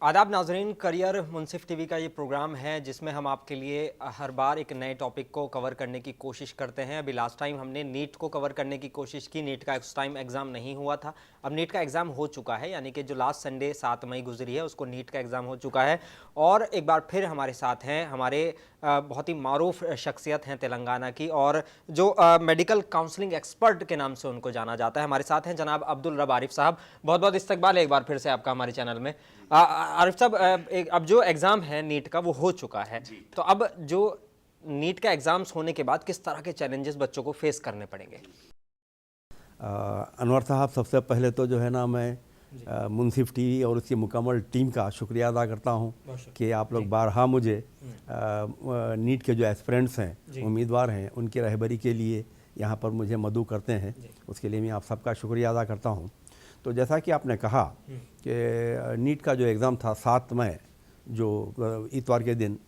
आदाब नाजरीन, करियर मुनसिफ टीवी का ये प्रोग्राम है जिसमें हम आपके लिए हर बार एक नए टॉपिक को कवर करने की कोशिश करते हैं। अभी लास्ट टाइम हमने नीट को कवर करने की कोशिश की। नीट का उस टाइम एग्ज़ाम नहीं हुआ था, अब नीट का एग्ज़ाम हो चुका है, यानी कि जो लास्ट संडे 7 मई गुजरी है उसको नीट का एग्ज़ाम हो चुका है। और एक बार फिर हमारे साथ हैं हमारे बहुत ही मारूफ शख्सियत हैं तेलंगाना की, और जो मेडिकल काउंसलिंग एक्सपर्ट के नाम से उनको जाना जाता है। हमारे साथ हैं जनाब अब्दुल रब आरिफ साहब। बहुत बहुत इस्तकबाल है एक बार फिर से आपका हमारे चैनल में। आरिफ साहब, अब जो एग्ज़ाम है नीट का वो हो चुका है, तो अब जो नीट का एग्ज़ाम्स होने के बाद किस तरह के चैलेंजेस बच्चों को फेस करने पड़ेंगे? अनवर साहब, सबसे पहले तो जो है ना मैं मुनसिफ टीवी और उसकी मुकम्मल टीम का शुक्रिया अदा करता हूँ कि आप लोग बारहा मुझे नीट के जो एस्पिरेंट्स हैं, उम्मीदवार हैं, उनकी रहबरी के लिए यहाँ पर मुझे मदऊ करते हैं। उसके लिए मैं आप सबका शुक्रिया अदा करता हूँ। तो जैसा कि आपने कहा कि नीट का जो एग्ज़ाम था 7 मई, जो इतवार के दिन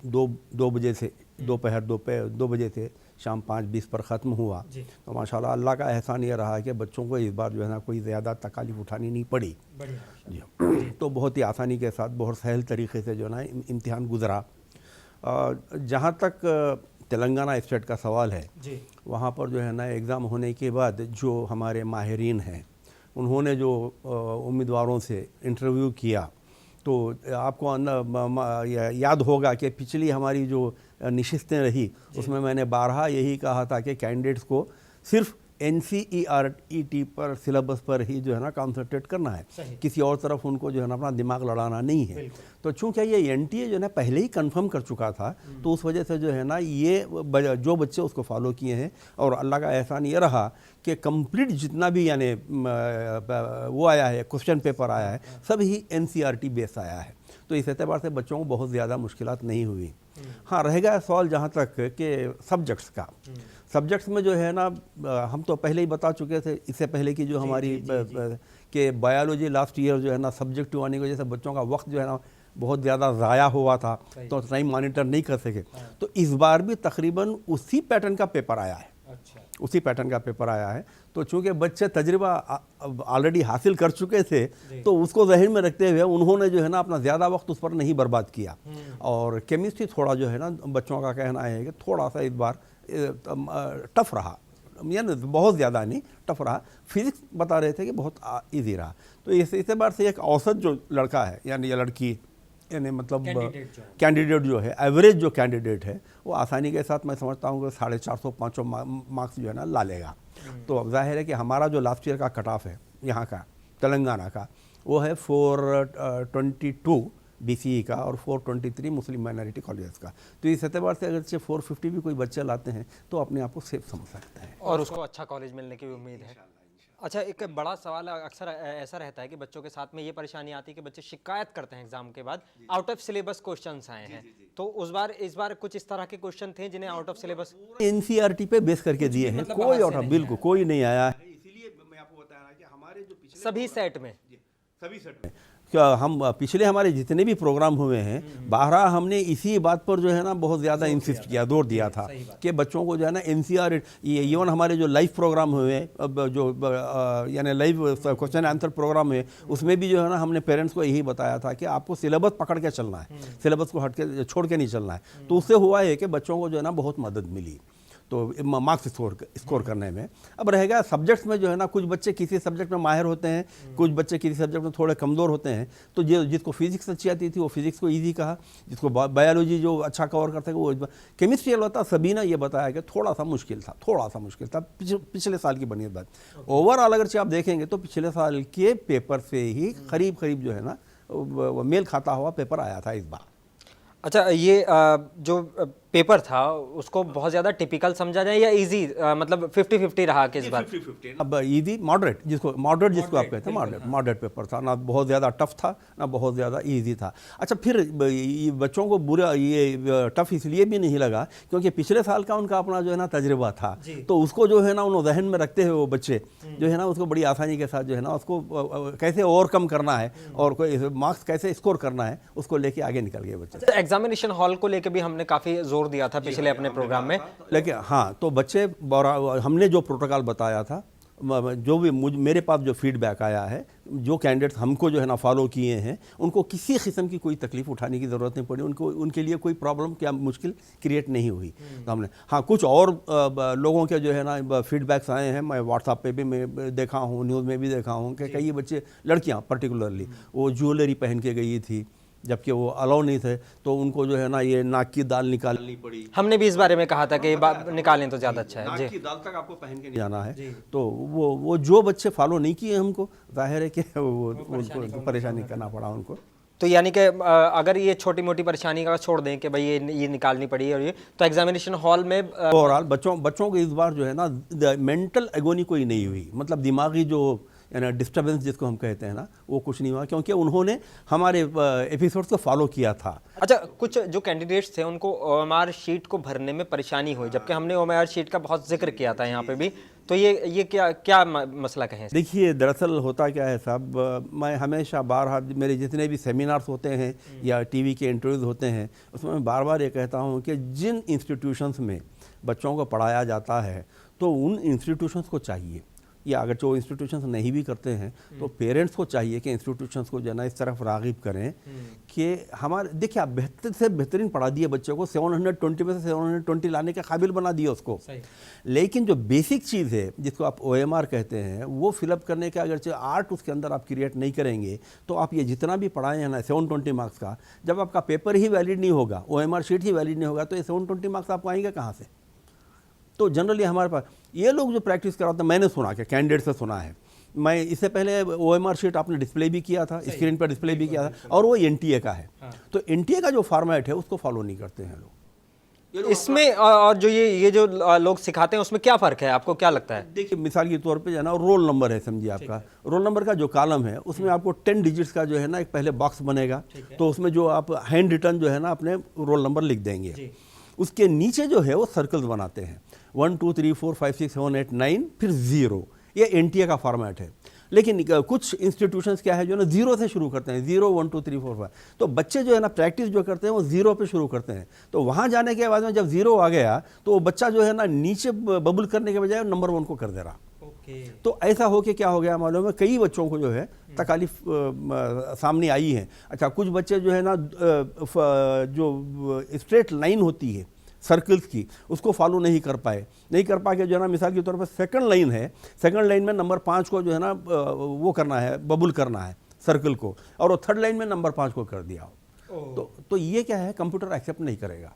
2 बजे से दोपहर 2 बजे से शाम 5:20 पर ख़त्म हुआ। तो माशाल्लाह अल्लाह का एहसान ये रहा कि बच्चों को इस बार जो है ना कोई ज़्यादा तकालीफ उठानी नहीं पड़ी जी। तो बहुत ही आसानी के साथ, बहुत सहल तरीके से जो है ना इम्तिहान गुजरा। जहाँ तक तेलंगाना स्टेट का सवाल है, वहाँ पर जो है ना एग्ज़ाम होने के बाद जो हमारे माहिरीन हैं उन्होंने जो उम्मीदवारों से इंटरव्यू किया, तो आपको याद होगा कि पिछली हमारी जो नशिस्तें रही उसमें मैंने बारहा यही कहा था कि कैंडिडेट्स को सिर्फ NCERT पर सिलेबस पर ही जो है ना कॉन्सेंट्रेट करना है, किसी और तरफ उनको जो है ना अपना दिमाग लड़ाना नहीं है। तो चूंकि ये NTA जो है ना पहले ही कंफर्म कर चुका था, तो उस वजह से जो है ना ये जो बच्चे उसको फॉलो किए हैं। और अल्लाह का एहसान ये रहा कि कंप्लीट जितना भी यानी वो आया है, क्वेश्चन पेपर आया है, सब ही NCERT बेस आया है। तो इस एतबार से बच्चों को बहुत ज़्यादा मुश्किलात नहीं हुई। हाँ, रह गया सवाल जहाँ तक कि सब्जेक्ट्स का। सब्जेक्ट्स में जो है ना हम तो पहले ही बता चुके थे, इससे पहले की जो हमारी कि बायोलॉजी लास्ट ईयर जो है ना सब्जेक्ट आने की वजह से बच्चों का वक्त जो है ना बहुत ज़्यादा ज़ाया हुआ था, तो टाइम मॉनिटर नहीं कर सके। तो इस बार भी तकरीबन उसी पैटर्न का पेपर आया है। उसी पैटर्न का पेपर आया है। तो चूंकि बच्चे तजर्बा ऑलरेडी हासिल कर चुके थे, तो उसको जहन में रखते हुए उन्होंने जो है ना अपना ज़्यादा वक्त उस पर नहीं बर्बाद किया। और केमिस्ट्री थोड़ा जो है ना बच्चों का कहना है कि थोड़ा सा इस बार टफ रहा, यानी बहुत ज़्यादा नहीं, टफ रहा। फिज़िक्स बता रहे थे कि बहुत ईजी रहा। तो इस बार से एक औसत जो लड़का है यानी या लड़की, यानी मतलब कैंडिडेट जो है, एवरेज जो कैंडिडेट है, वो आसानी के साथ मैं समझता हूँ कि 450-500 मार्क्स जो है ना ला लेगा। तो अब जाहिर है कि हमारा जो लास्ट ईयर का कट ऑफ है यहाँ का तेलंगाना का, वो है 422 BCE का और 423 मुस्लिम माइनॉरिटी कॉलेजेस का। तो इस एतबार से अगर 450 भी कोई बच्चे लाते हैं तो अपने आप को सेफ समझ सकते हैं और उसको अच्छा कॉलेज मिलने की भी उम्मीद है। अच्छा, एक बड़ा सवाल अक्सर ऐसा रहता है कि बच्चों के साथ में ये परेशानी आती है कि बच्चे शिकायत करते हैं एग्जाम के बाद आउट ऑफ सिलेबस क्वेश्चंस आए हैं। तो इस बार कुछ इस तरह के क्वेश्चन थे जिन्हें आउट ऑफ सिलेबस NCERT पे बेस करके दिए हैं, कोई और बिल्कुल कोई नहीं आया है। इसीलिए मैं आपको बता रहा कि हमारे जो पिछले सभी सेट में क्या हम पिछले हमारे जितने भी प्रोग्राम हुए हैं, बारहा हमने इसी बात पर जो है ना बहुत ज़्यादा इंसिस्ट किया, जोर दिया था कि बच्चों को जो है ना NCERT, ये इवन हमारे जो लाइव प्रोग्राम हुए, जो यानी लाइव क्वेश्चन आंसर प्रोग्राम हुए, उसमें भी जो है ना हमने पेरेंट्स को यही बताया था कि आपको सिलेबस पकड़ के चलना है, सिलेबस को हट के छोड़ के नहीं चलना है। तो उससे हुआ है कि बच्चों को जो है ना बहुत मदद मिली तो मार्क्स स्कोर करने में। अब रहेगा सब्जेक्ट्स में जो है ना कुछ बच्चे किसी सब्जेक्ट में माहिर होते हैं, कुछ बच्चे किसी सब्जेक्ट में थोड़े कमज़ोर होते हैं। तो जिसको फिजिक्स अच्छी आती थी वो फिजिक्स को इजी कहा, जिसको बायोलॉजी जो अच्छा कवर करते वो। केमिस्ट्री अलबत्ता सबीना ये बताया कि थोड़ा सा मुश्किल था पिछले साल की बनियत बात। ओवरऑल अगर आप देखेंगे तो पिछले साल के पेपर से ही करीब जो है ना मेल खाता हुआ पेपर आया था इस बार। अच्छा, ये जो पेपर था उसको बहुत ज़्यादा टिपिकल समझा जाए या इजी, मतलब 50-50 रहा कि इस बार? अब इजी मॉडरेट जिसको आप कहते हैं, मॉडरेट पेपर था, ना बहुत ज़्यादा टफ था ना बहुत ज़्यादा इजी था। अच्छा, फिर बच्चों को बुरा ये टफ इसलिए भी नहीं लगा क्योंकि पिछले साल का उनका अपना जो है ना तजर्बा था, तो उसको जो है ना उन्होंने जहन में रखते हुए वो बच्चे जो है ना उसको बड़ी आसानी के साथ जो है ना उसको कैसे ओवरकम करना है और कोई मार्क्स कैसे स्कोर करना है उसको लेके आगे निकल गए बच्चे। एग्जामिनेशन हॉल को लेके भी हमने काफ़ी जोर दिया था पिछले अपने प्रोग्राम में, लेकिन हाँ, तो बच्चे हमने जो प्रोटोकॉल बताया था जो भी मेरे पास जो फीडबैक आया है, जो कैंडिडेट्स हमको जो है ना फॉलो किए हैं, उनको किसी किस्म की कोई तकलीफ उठाने की ज़रूरत नहीं पड़ी, उनको उनके लिए कोई प्रॉब्लम क्या मुश्किल क्रिएट नहीं हुई। तो हमने हाँ कुछ और लोगों के जो है ना फीडबैक्स आए हैं, मैं व्हाट्सएप पे भी मैं देखा हूँ, न्यूज़ में भी देखा हूँ कि कई बच्चे, लड़कियाँ पर्टिकुलरली, वो ज्वेलरी पहन के गई थी जबकि वो अलाउ नहीं थे, तो उनको जो है ना ये नाक की दाल निकालनी पड़ी। हमने भी इस बारे में कहा था कि निकालें तो ज़्यादा अच्छा है। नाक की दाल तक आपको पहन के नहीं जाना है। तो वो जो बच्चे फॉलो नहीं किए हमको, जाहिर है कि वो परेशानी करना पड़ा उनको। तो यानी कि अगर ये छोटी मोटी परेशानी का छोड़ दें कि भाई ये निकालनी पड़ी और ये, तो एग्जामिनेशन हॉल में ओवरऑल बच्चों को इस बार जो है ना मेंटल एगोनी कोई नहीं हुई, मतलब दिमागी जो डिस्टर्बेंस जिसको हम कहते हैं ना, वो कुछ नहीं हुआ, क्योंकि उन्होंने हमारे एपिसोड्स को फॉलो किया था। अच्छा, कुछ जो कैंडिडेट्स थे उनको ओएमआर शीट को भरने में परेशानी हुई, जबकि हमने ओएमआर शीट का बहुत जिक्र किया था यहाँ पे भी, तो ये क्या मसला कहें? देखिए, दरअसल होता क्या है साहब, मैं हमेशा बार मेरे जितने भी सेमिनार्स होते हैं या टीवी के इंटरव्यूज़ होते हैं, उसमें मैं बार बार ये कहता हूँ कि जिन इंस्टीट्यूशंस में बच्चों को पढ़ाया जाता है, तो उन इंस्टीट्यूशंस को चाहिए, या अगर जो इंस्टीट्यूशंस नहीं भी करते हैं तो पेरेंट्स को चाहिए कि इंस्टीट्यूशंस को जो है ना इस तरफ राग़िब करें कि हमारे, देखिए आप बेहतर से बेहतरीन पढ़ा दिए बच्चों को, 720 में से 720 लाने के काबिल बना दिए उसको, लेकिन जो बेसिक चीज़ है जिसको आप OMR कहते हैं, वो फिलअप करने का अगर आर्ट उसके अंदर आप क्रिएट नहीं करेंगे, तो आप ये जितना भी पढ़ाए हैं ना 720 मार्क्स का, जब आपका पेपर ही वैलिड नहीं होगा, OMR शीट ही वैलिड नहीं होगा, तो ये 720 मार्क्स आपको आएंगे कहाँ से? तो जनरली हमारे पास ये लोग जो प्रैक्टिस कराते हैं, मैंने सुना कि कैंडिडेट से सुना है, मैं इससे पहले OMR शीट आपने डिस्प्ले भी किया था, स्क्रीन पर डिस्प्ले भी किया था, और वो NTA का है। तो NTA का जो फॉर्मेट है उसको फॉलो नहीं करते हैं लोग। इसमें और जो ये जो लोग सिखाते हैं उसमें क्या फ़र्क है, आपको क्या लगता है? देखिए, मिसाल के तौर पे जो है ना रोल नंबर है, समझिए आपका रोल नंबर का जो कॉलम है उसमें आपको 10 डिजिट्स का जो है ना एक पहले बॉक्स बनेगा, तो उसमें जो आप हैंड रिटन जो है ना अपने रोल नंबर लिख देंगे, उसके नीचे जो है वो सर्कल्स बनाते हैं, 1 2 3 4 5 6 7 8 9 फिर 0, ये NTA का फॉर्मेट है। लेकिन कुछ इंस्टीट्यूशंस क्या है जो ना 0 से शुरू करते हैं, 0 1 2 3 4 5, तो बच्चे जो है ना प्रैक्टिस जो करते हैं वो 0 पे शुरू करते हैं, तो वहाँ जाने के बाद में जब 0 आ गया तो वो बच्चा जो है ना नीचे बबल करने के बजाय नंबर 1 को कर दे रहा। तो ऐसा हो के क्या हो गया मालूम है, कई बच्चों को जो है तकालीफ सामने आई है। अच्छा, कुछ बच्चे जो है ना जो स्ट्रेट लाइन होती है सर्कल्स की, उसको फॉलो नहीं कर पा के जो है ना, मिसाल के तौर पर सेकंड लाइन है, सेकंड लाइन में नंबर 5 को जो है ना वो करना है, बबुल करना है सर्कल को, और वो थर्ड लाइन में नंबर 5 को कर दिया हो, तो ये क्या है, कंप्यूटर एक्सेप्ट नहीं करेगा।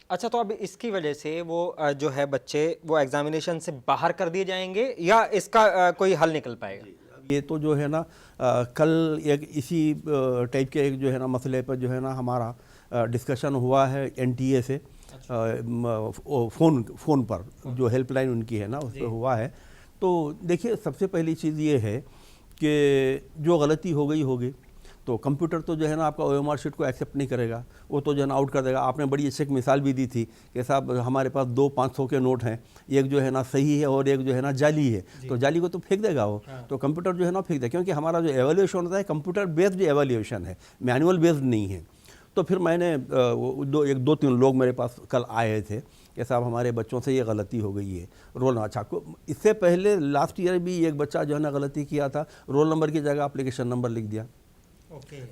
अच्छा, तो अब इसकी वजह से वो जो है बच्चे वो एग्जामिनेशन से बाहर कर दिए जाएंगे या इसका कोई हल निकल पाएगा? ये तो जो है ना कल एक इसी टाइप के एक जो है ना मसले पर जो है ना हमारा डिस्कशन हुआ है NTA से, फ़ोन पर जो हेल्पलाइन उनकी है ना उस पर हुआ है। तो देखिए, सबसे पहली चीज़ ये है कि जो गलती हो गई, तो कंप्यूटर तो जो है ना आपका OMR शीट को एक्सेप्ट नहीं करेगा, वो तो जो है ना आउट कर देगा। आपने बड़ी अच्छी एक मिसाल भी दी थी कि साहब हमारे पास 2 500 के नोट हैं, एक जो है ना सही है और एक जो है ना जाली है, तो जाली को तो फेंक देगा वो, तो कंप्यूटर जो है ना फेंक देगा, क्योंकि हमारा जो एवेल्यूशन होता है कंप्यूटर बेस्ड एवेल्यूशन है, मैनुअल बेस्ड नहीं है। तो फिर मैंने 2-3 लोग मेरे पास कल आए थे कि साहब हमारे बच्चों से ये गलती हो गई है, रोल। अच्छा, इससे पहले लास्ट ईयर भी एक बच्चा जो है ना गलती किया था, रोल नंबर की जगह एप्लीकेशन नंबर लिख दिया।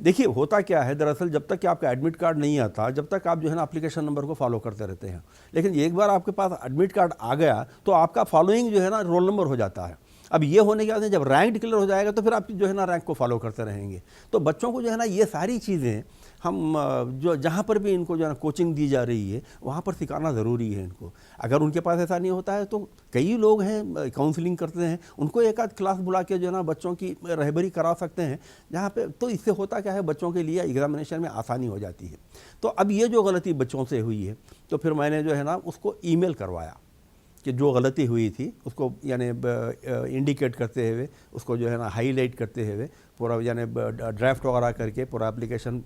देखिए, होता क्या है, दरअसल जब तक कि आपका एडमिट कार्ड नहीं आता, जब तक आप जो है ना एप्लीकेशन नंबर को फॉलो करते रहते हैं, लेकिन एक बार आपके पास एडमिट कार्ड आ गया तो आपका फॉलोइंग जो है ना रोल नंबर हो जाता है। अब ये होने के बाद जब रैंक डिक्लेयर हो जाएगा तो फिर आप जो है ना रैंक को फॉलो करते रहेंगे। तो बच्चों को जो है ना ये सारी चीज़ें हम जो जहाँ पर भी इनको जो है ना कोचिंग दी जा रही है वहाँ पर सिखाना ज़रूरी है इनको। अगर उनके पास ऐसा नहीं होता है तो कई लोग हैं काउंसलिंग करते हैं, उनको एक आध क्लास बुला के जो है ना बच्चों की रहबरी करा सकते हैं जहाँ पे, तो इससे होता क्या है, बच्चों के लिए एग्जामिनेशन में आसानी हो जाती है। तो अब ये जो गलती बच्चों से हुई है, तो फिर मैंने जो है ना उसको ईमेल करवाया कि जो गलती हुई थी उसको यानी इंडिकेट करते हुए, उसको जो है ना हाईलाइट करते हुए पूरा यानी ड्राफ्ट वगैरह करके पूरा एप्लीकेशन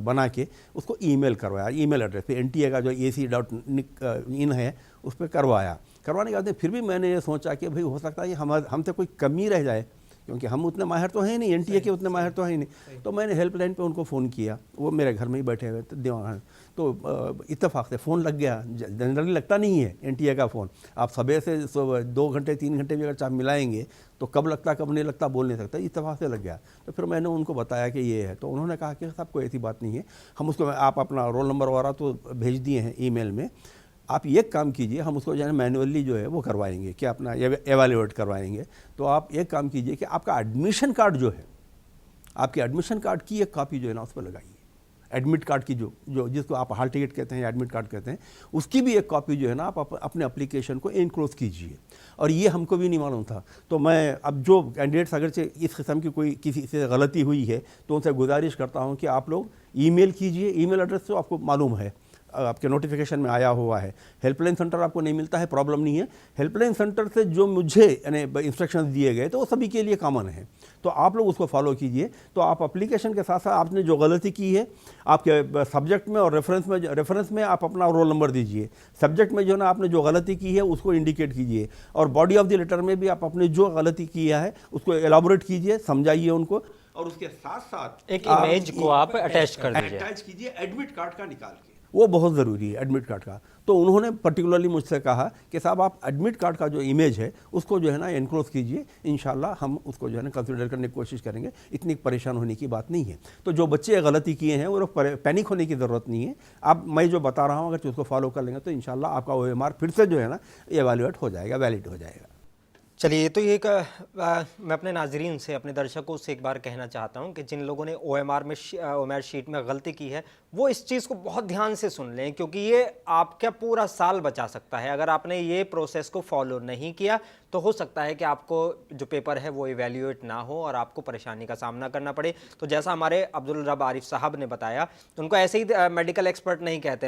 बना के उसको ईमेल करवाया, ईमेल एड्रेस पे NTA का जो ac.in है उस पर करवाने के बाद फिर भी मैंने ये सोचा कि भाई हो सकता है कि हमसे कोई कमी रह जाए क्योंकि हम उतने माहिर तो हैं नहीं, एनटीए के उतने माहिर तो हैं नहीं। तो मैंने हेल्पलाइन पे उनको फ़ोन किया, वो मेरे घर में ही बैठे हुए थे दिमाग, तो इत्तेफाक से फ़ोन लग गया। जनरली लगता नहीं है एनटीए का फ़ोन, आप सुबह से 2 घंटे 3 घंटे भी अगर चाप मिलाएंगे तो कब लगता कब नहीं लगता बोल नहीं सकता, इत्तेफाक से लग गया। तो फिर मैंने उनको बताया कि ये है, तो उन्होंने कहा कि साहब कोई ऐसी बात नहीं है, हम उसको, आप अपना रोल नंबर वगैरह तो भेज दिए हैं ईमेल में, आप एक काम कीजिए, हम उसको जो है मैनुअली जो है वो करवाएंगे कि अपना एवेल्यूएट करवाएंगे। तो आप एक काम कीजिए कि आपका एडमिशन कार्ड जो है, आपके एडमिशन कार्ड की एक कॉपी जो है ना उस पर लगाइए, एडमिट कार्ड की जो जिसको आप हॉल टिकट कहते हैं या एडमिट कार्ड कहते हैं, उसकी भी एक कॉपी जो है ना आप अपने एप्लीकेशन को इनक्लोज कीजिए। और ये हमको भी नहीं मालूम था। तो मैं अब जो कैंडिडेट्स अगर से इस किस्म की कोई किसी से गलती हुई है तो उनसे गुजारिश करता हूँ कि आप लोग ईमेल कीजिए, ईमेल एड्रेस तो आपको मालूम है, आपके नोटिफिकेशन में आया हुआ है। हेल्पलाइन सेंटर आपको नहीं मिलता है, प्रॉब्लम नहीं है। हेल्पलाइन सेंटर से जो मुझे यानी इंस्ट्रक्शंस दिए गए तो वो सभी के लिए कॉमन है, तो आप लोग उसको फॉलो कीजिए। तो आप एप्लीकेशन के साथ साथ आपने जो गलती की है आपके सब्जेक्ट में और रेफरेंस में आप अपना रोल नंबर दीजिए। सब्जेक्ट में जो ना आपने जो गलती की है उसको इंडिकेट कीजिए, और बॉडी ऑफ द लेटर में भी आप अपने जो गलती किया है उसको एलाबोरेट कीजिए, समझाइए उनको, और उसके साथ साथ एक इमेज को आप अटैच कर दीजिए, अटैच कीजिए एडमिट कार्ड का निकाल के, वो बहुत ज़रूरी है एडमिट कार्ड का। तो उन्होंने पर्टिकुलरली मुझसे कहा कि साहब आप एडमिट कार्ड का जो इमेज है उसको जो है ना एनक्लोज कीजिए, इंशाल्लाह हम उसको जो है ना कंसिडर करने की कोशिश करेंगे, इतनी परेशान होने की बात नहीं है। तो जो बच्चे गलती किए हैं वो लोग पैनिक होने की ज़रूरत नहीं है। आप मैं जो बता रहा हूँ अगर उसको फॉलो कर लेंगे तो इंशाल्लाह आपका OMR फिर से जो है ना एवेल्यूएट हो जाएगा, वैलिड हो जाएगा। चलिए, तो ये मैं अपने नाजरीन से, अपने दर्शकों से एक बार कहना चाहता हूं कि जिन लोगों ने OMR शीट में गलती की है वो इस चीज़ को बहुत ध्यान से सुन लें, क्योंकि ये आपका पूरा साल बचा सकता है। अगर आपने ये प्रोसेस को फॉलो नहीं किया तो हो सकता है कि आपको जो पेपर है वो इवैल्यूएट ना हो और आपको परेशानी का सामना करना पड़े। तो जैसा हमारे अब्दुल रब आरिफ साहब ने बताया, तो उनको ऐसे ही मेडिकल एक्सपर्ट नहीं कहते,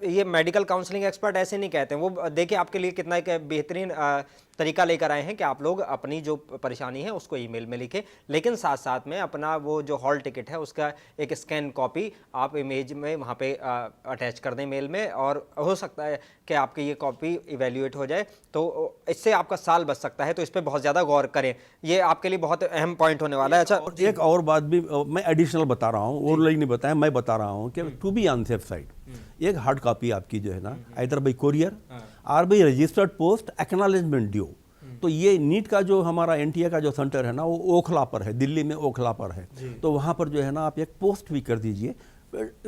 ये मेडिकल काउंसलिंग एक्सपर्ट ऐसे नहीं कहते। वो देखिए आपके लिए कितना एक बेहतरीन तरीका लेकर आए हैं कि आप लोग अपनी जो परेशानी है उसको ईमेल में लिखें, लेकिन साथ साथ में अपना वो जो हॉल टिकट है उसका एक स्कैन कॉपी आप इमेज में वहाँ पे अटैच कर दें मेल में, और हो सकता है कि आपकी ये कॉपी इवैल्यूएट हो जाए, तो इससे आपका साल बच सकता है। तो इस पर बहुत ज़्यादा गौर करें, ये आपके लिए बहुत अहम पॉइंट होने वाला है। अच्छा, एक और बात भी मैं एडिशनल बता रहा हूँ, और लोग नहीं बताया, मैं बता रहा हूँ कि to be on safe side एक हार्ड कॉपी आपकी जो है ना आइदर बाई कोरियर और by registered post acknowledgement due. तो ये नीट का जो हमारा एनटीए का जो सेंटर है ना वो ओखला पर है, दिल्ली में ओखला पर है। तो वहाँ पर जो है ना आप एक पोस्ट भी कर दीजिए,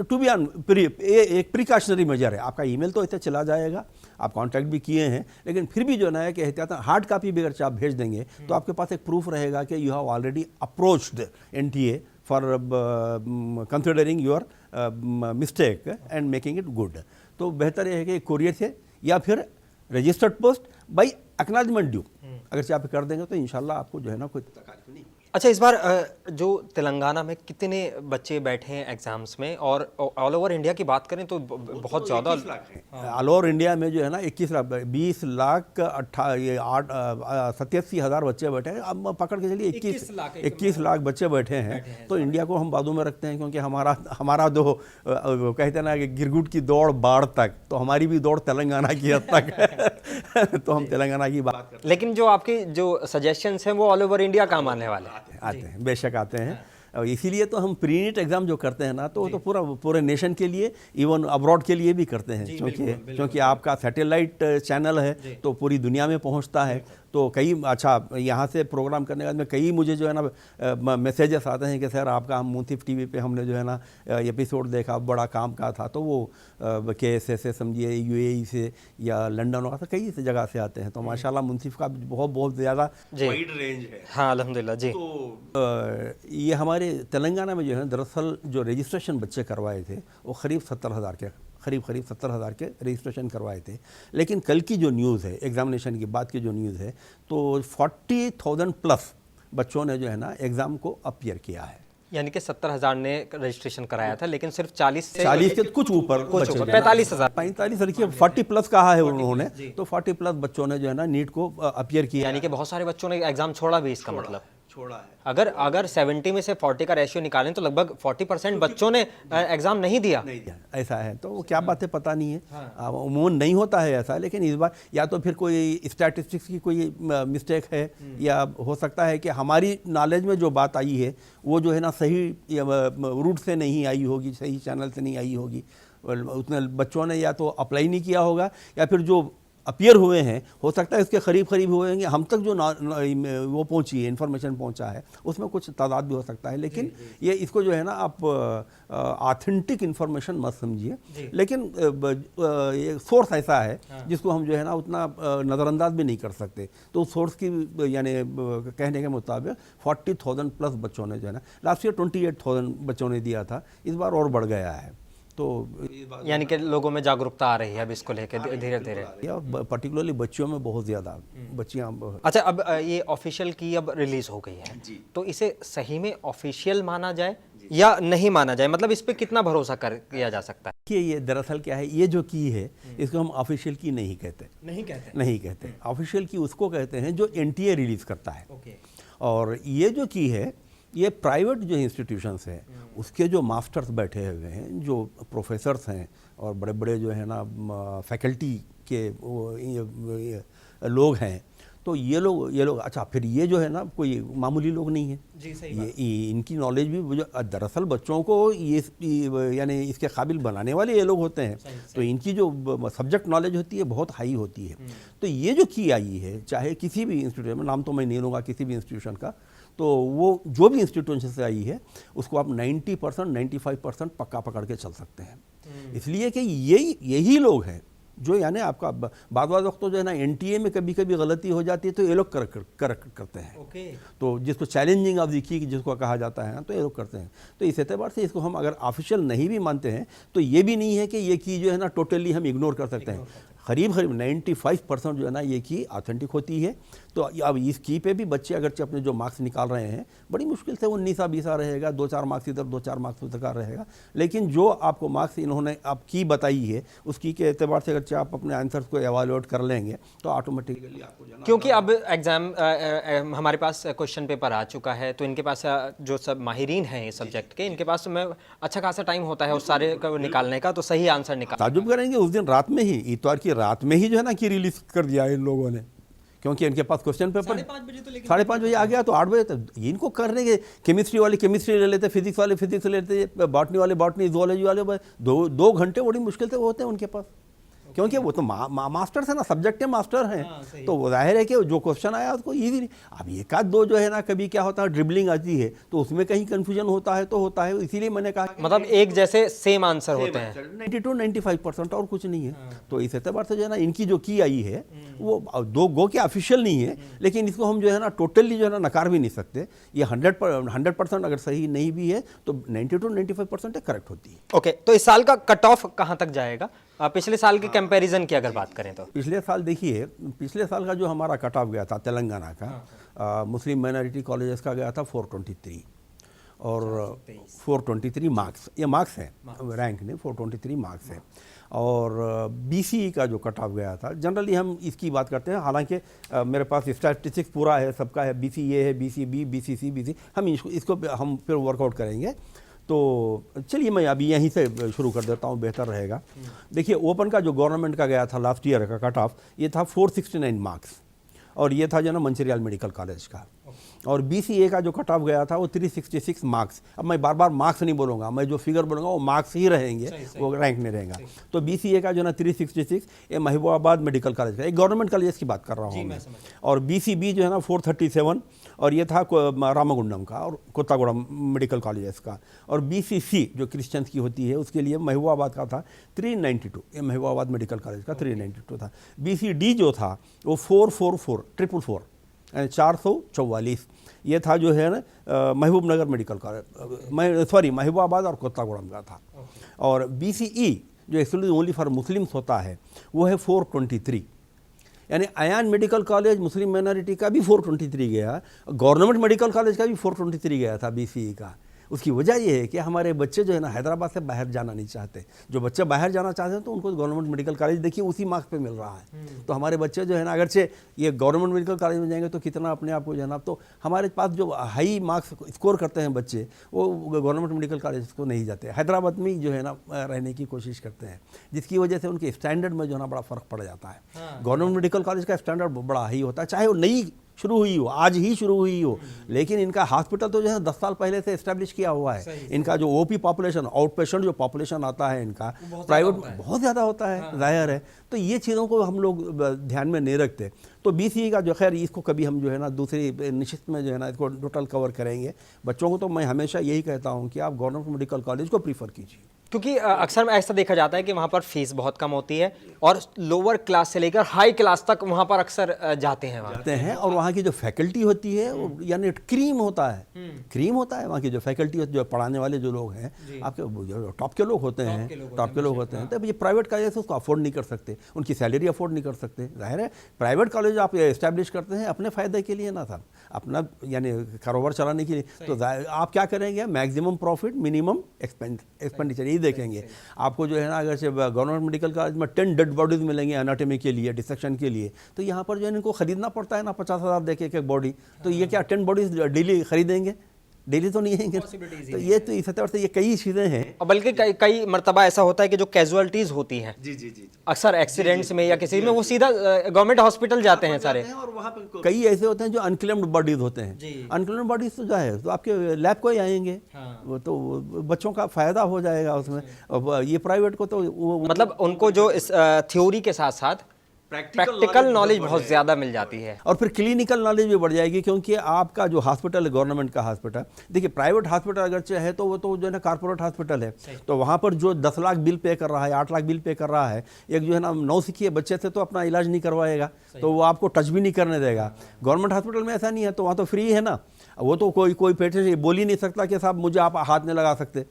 टू बी ऑन एक प्रिकॉशनरी मेजर है। आपका ईमेल तो ऐसे चला जाएगा, आप कांटेक्ट भी किए हैं, लेकिन फिर भी जो है कि एहतियात हार्ड कॉपी भी अगर आप भेज देंगे तो आपके पास एक प्रूफ रहेगा कि you have already approached NTA for considering your mistake and making it good. तो बेहतर है कि कोरियर से या फिर registered post by acknowledgement due अगर से आप कर देंगे तो इंशाल्लाह आपको जो है ना कोई तकलीफ नहीं। अच्छा, इस बार जो तेलंगाना में कितने बच्चे बैठे हैं एग्जाम्स में, और ऑल ओवर इंडिया की बात करें तो बहुत ज़्यादा ऑल ओवर इंडिया में जो है ना 21 लाख 20 लाख 87 हज़ार बच्चे बैठे हैं। अब पकड़ के चलिए 21 लाख बच्चे बैठे हैं। तो इंडिया को हम बाजू में रखते हैं, क्योंकि हमारा जो कहते हैं ना कि गिरगुट की दौड़ बाढ़ तक, तो हमारी भी दौड़ तेलंगाना की हद तक है। तो हम तेलंगाना की बात करते हैं, लेकिन जो आपकी जो सजेशंस हैं वो ऑल ओवर इंडिया काम आने वाले हैं। आते हैं, बेशक आते हैं। और इसीलिए तो हम प्री नीट एग्ज़ाम जो करते हैं ना तो पूरे नेशन के लिए, इवन अब्रॉड के लिए भी करते हैं, क्योंकि आपका सैटेलाइट चैनल है तो पूरी दुनिया में पहुंचता है। तो कई यहाँ से प्रोग्राम करने के बाद में कई मुझे जो है ना मैसेजेस आते हैं कि सर आपका हम मुंसिफ टीवी पे हमने जो है ना एपिसोड देखा, बड़ा काम का था। तो वो KSA से समझिए, UAE से या लंदन वगैरह से कई जगह से आते हैं। तो माशाल्लाह मुंसिफ का बहुत ज़्यादा वाइड रेंज है। हाँ, अल्हम्दुलिल्लाह जी। तो ये हमारे तेलंगाना में जो है दरअसल जो रजिस्ट्रेशन बच्चे करवाए थे वो करीब 70,000 के करीब 70,000 के रजिस्ट्रेशन करवाए थे। लेकिन कल की जो न्यूज़ है, एग्जामिनेशन के बाद की जो न्यूज़ है, तो 40,000 प्लस बच्चों ने जो है ना एग्ज़ाम को अपीयर किया है। यानी कि 70,000 ने रजिस्ट्रेशन कराया था, लेकिन सिर्फ 40 के कुछ ऊपर 45,000 रखिए, 40 प्लस कहा है उन्होंने। तो 40 प्लस बच्चों ने जो है ना नीट को अपीयर किया, यानी कि बहुत सारे बच्चों ने एग्जाम छोड़ा भी, इसका मतलब छोड़ा है। अगर 70 में से 40 का रेशियो निकालें तो लगभग 40% बच्चों ने एग्जाम नहीं दिया। ऐसा है तो वो क्या बात है पता नहीं है। उमूमन नहीं होता है ऐसा, लेकिन इस बार या तो फिर कोई स्टैटिस्टिक्स की कोई मिस्टेक है, या हो सकता है कि हमारी नॉलेज में जो बात आई है वो जो है ना सही रूट से नहीं आई होगी, सही चैनल से नहीं आई होगी। उतने बच्चों ने या तो अप्लाई नहीं किया होगा, या फिर जो अपीयर हुए हैं हो सकता है इसके करीब हुए होंगे। हम तक जो वो पहुंची है, इन्फॉर्मेशन पहुंचा है, उसमें कुछ तादाद भी हो सकता है, लेकिन ये इसको जो है ना आप ऑथेंटिक इन्फॉर्मेशन मत समझिए। लेकिन ये सोर्स ऐसा है जिसको हम जो है ना उतना नज़रअंदाज भी नहीं कर सकते। तो उस सोर्स की यानी कहने के मुताबिक 40,000 प्लस बच्चों ने जो है ना, लास्ट ईयर 28,000 बच्चों ने दिया था, इस बार और बढ़ गया है। तो यानी कि लोगों में जागरूकता आ रही है अब इसको लेकर धीरे धीरे, और पर्टिकुलरली बच्चियों में बहुत ज़्यादा बच्चियाँ। अच्छा, अब ये ऑफिशियल की अब रिलीज हो गई है, तो इसे सही में ऑफिशियल माना जाए या नहीं माना जाए, मतलब इस पे कितना भरोसा किया जा सकता है? कि ये दरअसल क्या है, ये जो की है इसको हम ऑफिशियल की नहीं कहते। नहीं कहते। ऑफिशियल की उसको कहते हैं जो एनटीए रिलीज करता है। और ये जो की है ये प्राइवेट जो इंस्टीट्यूशंस हैं उसके जो मास्टर्स बैठे हुए हैं, जो प्रोफेसर्स हैं और बड़े बड़े जो है ना फैकल्टी के लोग हैं, तो ये लोग अच्छा, फिर ये जो है ना कोई मामूली लोग नहीं है जी, सही ये इनकी नॉलेज भी दरअसल बच्चों को ये यानी इसके काबिल बनाने वाले ये लोग होते हैं। तो इनकी जो सब्जेक्ट नॉलेज होती है बहुत हाई होती है। तो ये जो की आई है, चाहे किसी भी इंस्टीट्यूशन में, नाम तो मैं नहीं लूँगा किसी भी इंस्टीट्यूशन का, तो वो जो भी इंस्टीट्यूशन से आई है उसको आप 90% 95% पक्का पकड़ के चल सकते हैं। इसलिए कि यही लोग हैं जो यानी आपका बाद वक्त तो जो है ना एनटीए में कभी कभी गलती हो जाती है तो ये लोग करेक्ट करते हैं। तो जिसको चैलेंजिंग ऑफ द की जिसको कहा जाता है, तो ये लोग करते हैं। तो इस एतबार से इसको हम अगर ऑफिशियल नहीं भी मानते हैं तो ये भी नहीं है कि ये की जो है ना टोटली हम इग्नोर कर सकते हैं। करीब 95% जो है ना ये की ऑथेंटिक होती है। तो अब इस की पे भी बच्चे अगरचे अपने जो मार्क्स निकाल रहे हैं, बड़ी मुश्किल से 19-20 रहेगा, 2-4 मार्क्स इधर 2-4 मार्क्स उधर का रहेगा, लेकिन जो आपको मार्क्स इन्होंने आप की बताई है उस की के एतबार से अगरचे आप अपने आंसर्स को एवालुएट कर लेंगे तो ऑटोमेटिकली आपको, क्योंकि अब एग्जाम हमारे पास क्वेश्चन पेपर आ चुका है, तो इनके पास जो सब माहिरीन हैं इस सब्जेक्ट के, इनके पास में अच्छा खासा टाइम होता है उस सारे को निकालने का, तो सही आंसर निकाल। ताजुब करेंगे उस दिन रात में ही, इतवार की रात में ही जो है ना कि रिलीज कर दिया इन लोगों ने, क्योंकि इनके पास क्वेश्चन पेपर 5:30 बजे आ गया, तो 8 बजे तक इनको करने के, केमिस्ट्री वाले केमिस्ट्री ले लेते, फिजिक्स वाले फिजिक्स ले लेते, बॉटनी वाले बॉटनी, जूलॉजी वाले 2 घंटे बड़ी मुश्किल से होते हैं उनके पास, क्योंकि वो तो मास्टर्स है ना, सब्जेक्ट के मास्टर हैं। तो वो जाहिर है कि जो क्वेश्चन आया उसको ईजी नहीं। अब एक आध दो जो है ना कभी क्या होता है ड्रिबलिंग आती है तो उसमें कहीं कंफ्यूजन होता है, तो होता है, इसीलिए मैंने कहा मतलब एक जैसे सेम आंसर होते हैं 92-95% और कुछ नहीं है। तो इस एतबार से जो है ना इनकी जो की आई है वो 2 गो के ऑफिशियल नहीं है, लेकिन इसको हम जो है ना टोटली जो है ना नकार भी नहीं सकते। ये 100% अगर सही नहीं भी है तो 92-95% करेक्ट होती है। ओके, तो इस साल का कट ऑफ कहाँ तक जाएगा? पिछले साल के कंपैरिजन की अगर बात करें तो पिछले साल देखिए, पिछले साल का जो हमारा कट ऑफ गया था तेलंगाना का, मुस्लिम माइनॉरिटी कॉलेजेस का गया था 423 और 423 मार्क्स, ये मार्क्स है, रैंक नहीं, 423 मार्क्स है। और बीसीई का जो कट ऑफ गया था, जनरली हम इसकी बात करते हैं, हालांकि मेरे पास स्टैटिस्टिक्स पूरा है, सबका है, बीसी ए है, बीसी बी, बीसी सी, बीसी, हम इसको हम फिर वर्कआउट करेंगे। तो चलिए मैं अभी यहीं से शुरू कर देता हूँ, बेहतर रहेगा। देखिए ओपन का जो गवर्नमेंट का गया था लास्ट ईयर का कट ऑफ, ये था 469 मार्क्स, और ये था जो ना मंचिरियल मेडिकल कॉलेज का। और बीसीए का जो कट ऑफ गया था वो 366 मार्क्स। अब मैं बार बार मार्क्स नहीं बोलूँगा, मैं जो फिगर बोलूँगा वो मार्क्स ही रहेंगे, वो रैंक नहीं रहेगा। तो बीसीए का जो ना 366, ये महबूबाबाद मेडिकल कॉलेज का, एक गवर्नमेंट कॉलेज की बात कर रहा हूँ मैं। और बीसीबी जो है ना 437, और ये था रामागुंडम का और कोत्तागुड़म मेडिकल कॉलेज का। और बीसीसी जो क्रिश्चियंस की होती है उसके लिए महबूबाबाद का था 392, ये महबूबाबाद मेडिकल कॉलेज का 392 था। बीसीडी जो था वो 444 यानी 444, ये था जो है ना महबूब नगर मेडिकल कॉलेज, महबूबाबाद और कोत्तागुड़म का था। और बीसीई जो एक्चुअली ओनली फॉर मुस्लिम्स होता है वो है 423, यानी अयान मेडिकल कॉलेज मुस्लिम माइनॉरिटी का भी 423 गया, गवर्नमेंट मेडिकल कॉलेज का भी 423 गया था बीसीई का। उसकी वजह ये है कि हमारे बच्चे जो है ना हैदराबाद से बाहर जाना नहीं चाहते। जो बच्चे बाहर जाना चाहते हैं तो उनको गवर्नमेंट मेडिकल कॉलेज देखिए उसी मार्क्स पे मिल रहा है। तो हमारे बच्चे जो है ना अगरचे ये गवर्नमेंट मेडिकल कॉलेज में जाएंगे तो कितना अपने आप को जो है ना, तो हमारे पास जो हाई मार्क्स स्कोर करते हैं बच्चे वो गवर्नमेंट मेडिकल कॉलेज को नहीं जाते, हैदराबाद में ही जो है ना रहने की कोशिश करते हैं, जिसकी वजह से उनके स्टैंडर्ड में जो है ना बड़ा फ़र्क पड़ जाता है। गवर्नमेंट मेडिकल कॉलेज का स्टैंडर्ड बड़ा हाई होता है, चाहे वो नई शुरू हुई हो, आज ही शुरू हुई हो, लेकिन इनका हॉस्पिटल तो जो है 10 साल पहले से एस्टेब्लिश किया हुआ है। इनका जो ओपी पॉपुलेशन, आउट पेशेंट जो पॉपुलेशन आता है इनका प्राइवेट बहुत ज़्यादा होता है, जाहिर है। तो ये चीज़ों को हम लोग ध्यान में नहीं रखते। तो BCE का जो खैर इसको कभी हम जो है ना दूसरी निश्चित में जो है ना इसको टोटल कवर करेंगे। बच्चों को तो मैं हमेशा यही कहता हूँ कि आप गवर्नमेंट मेडिकल कॉलेज को प्रीफर कीजिए, क्योंकि अक्सर ऐसा देखा जाता है कि वहाँ पर फीस बहुत कम होती है और लोअर क्लास से लेकर हाई क्लास तक वहाँ पर अक्सर जाते हैं और वहाँ की जो फैकल्टी होती है वो यानी क्रीम होता है, क्रीम होता है वहाँ की जो फैकल्टी होती है, जो पढ़ाने वाले जो लोग हैं आपके टॉप के लोग होते हैं, टॉप के लोग होते हैं। तो ये प्राइवेट कॉलेज से उसको अफोर्ड नहीं कर सकते, उनकी सैलरी अफोर्ड नहीं कर सकते। जाहिर है प्राइवेट कॉलेज आप इस्टेब्लिश करते हैं अपने फ़ायदे के लिए ना साहब, अपना यानी कारोबार चलाने के लिए। तो आप क्या करेंगे, मैक्सिमम प्रॉफिट मिनिमम एक्सपेंडिचर यही देखेंगे। आपको जो है ना अगर से गवर्नमेंट मेडिकल कॉलेज में 10 डेड बॉडीज मिलेंगे एनाटॉमी के लिए, डिसेक्शन के लिए, तो यहाँ पर जो है इनको खरीदना पड़ता है ना 50,000 देके एक बॉडी। तो ये क्या 10 बॉडीज डेली खरीदेंगे? डेली तो नहीं है। तो ये तो इस तरह से ये कई चीज़ें हैं। बल्कि कई मरतबा ऐसा होता है कि जो कैजुअलिटीज़ होती हैं जी अक्सर एक्सीडेंट्स में या किसी में वो सीधा गवर्नमेंट हॉस्पिटल जाते हैं सारे, और वहाँ पे कई ऐसे होते हैं जो अनक्लेम्ड बॉडीज होते हैं। अनक्लेम्ड बॉडीज तो जो है तो आपके लैब को ही आएंगे, तो बच्चों का फायदा हो जाएगा उसमें। ये प्राइवेट को तो मतलब उनको जो इस थ्योरी के साथ साथ प्रैक्टिकल नॉलेज बहुत ज़्यादा मिल जाती है और फिर क्लिनिकल नॉलेज भी बढ़ जाएगी, क्योंकि आपका जो हॉस्पिटल है गवर्नमेंट का हॉस्पिटल, देखिए प्राइवेट हॉस्पिटल अगर चाहे तो वो तो जो है ना कॉर्पोरेट हॉस्पिटल है, तो वहाँ पर जो 10 लाख बिल पे कर रहा है, 8 लाख बिल पे कर रहा है, एक जो है ना नौसिखिए बच्चे से तो अपना इलाज नहीं करवाएगा, तो वो आपको टच भी नहीं करने देगा। गवर्नमेंट हॉस्पिटल में ऐसा नहीं है, तो वहाँ तो फ्री है ना, वो तो कोई पेशेंट बोल ही नहीं सकता कि साहब मुझे आप हाथ नहीं लगा सकते,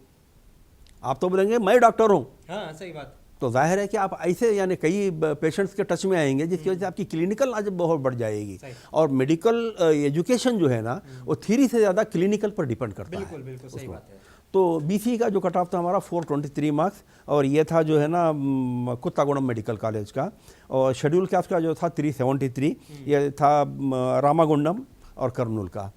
आप तो बोलेंगे मैं डॉक्टर हूँ। हाँ सही बात। तो जाहिर है कि आप ऐसे यानी कई पेशेंट्स के टच में आएंगे, जिसकी वजह से आपकी क्लिनिकल नॉलेज बहुत बढ़ जाएगी। और मेडिकल एजुकेशन जो है ना वो थ्योरी से ज़्यादा क्लिनिकल पर डिपेंड करता है। बिल्कुल सही बात है। तो BCE का जो कट ऑफ था हमारा 423 मार्क्स, और ये था जो है ना कुत्तागुड़म मेडिकल कॉलेज का, और शेड्यूल कास्ट का जो था 373, ये था रामागुंडम और कर्नूल का,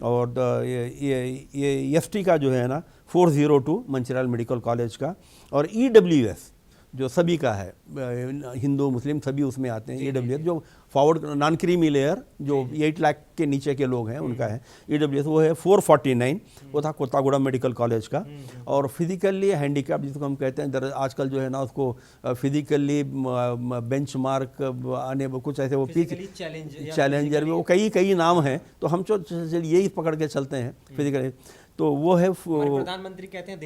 और ये ST का जो है ना 402 मंचिराल मेडिकल कॉलेज का, और EWS जो सभी का है, हिंदू मुस्लिम सभी उसमें आते हैं। EWS जो फॉरवर्ड नॉन क्रीमी लेयर जो 8 लाख के नीचे के लोग हैं उनका है EWS, वो है 449, वो था कोत्तागुड़म मेडिकल कॉलेज का। और फिजिकली हैंडीकैप जिसको हम कहते हैं, आजकल जो है ना उसको फिजिकली बेंचमार्क आने कुछ ऐसे वो चैलेंजर में वो कई नाम हैं, तो हम यही पकड़ के चलते हैं फिजिकली। तो वो है प्रधानमंत्री कहते हैं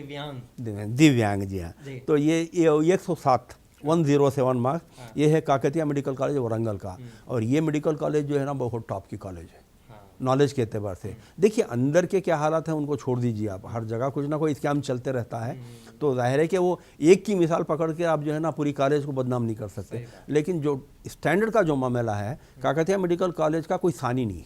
दिव्यांग जी हाँ। तो ये 107 मार्क्स, ये है काकतिया मेडिकल कॉलेज वरंगल का, और ये मेडिकल कॉलेज जो है ना बहुत टॉप की कॉलेज है नॉलेज के एतबार से। देखिए अंदर के क्या हालात हैं उनको छोड़ दीजिए, आप हर जगह कुछ ना कोई स्कैम चलते रहता है, तो जाहिर है कि वो एक की मिसाल पकड़ के आप जो है ना पूरी कॉलेज को बदनाम नहीं कर सकते। लेकिन जो स्टैंडर्ड का जो मामला है, काकतिया मेडिकल कॉलेज का कोई सानी नहीं,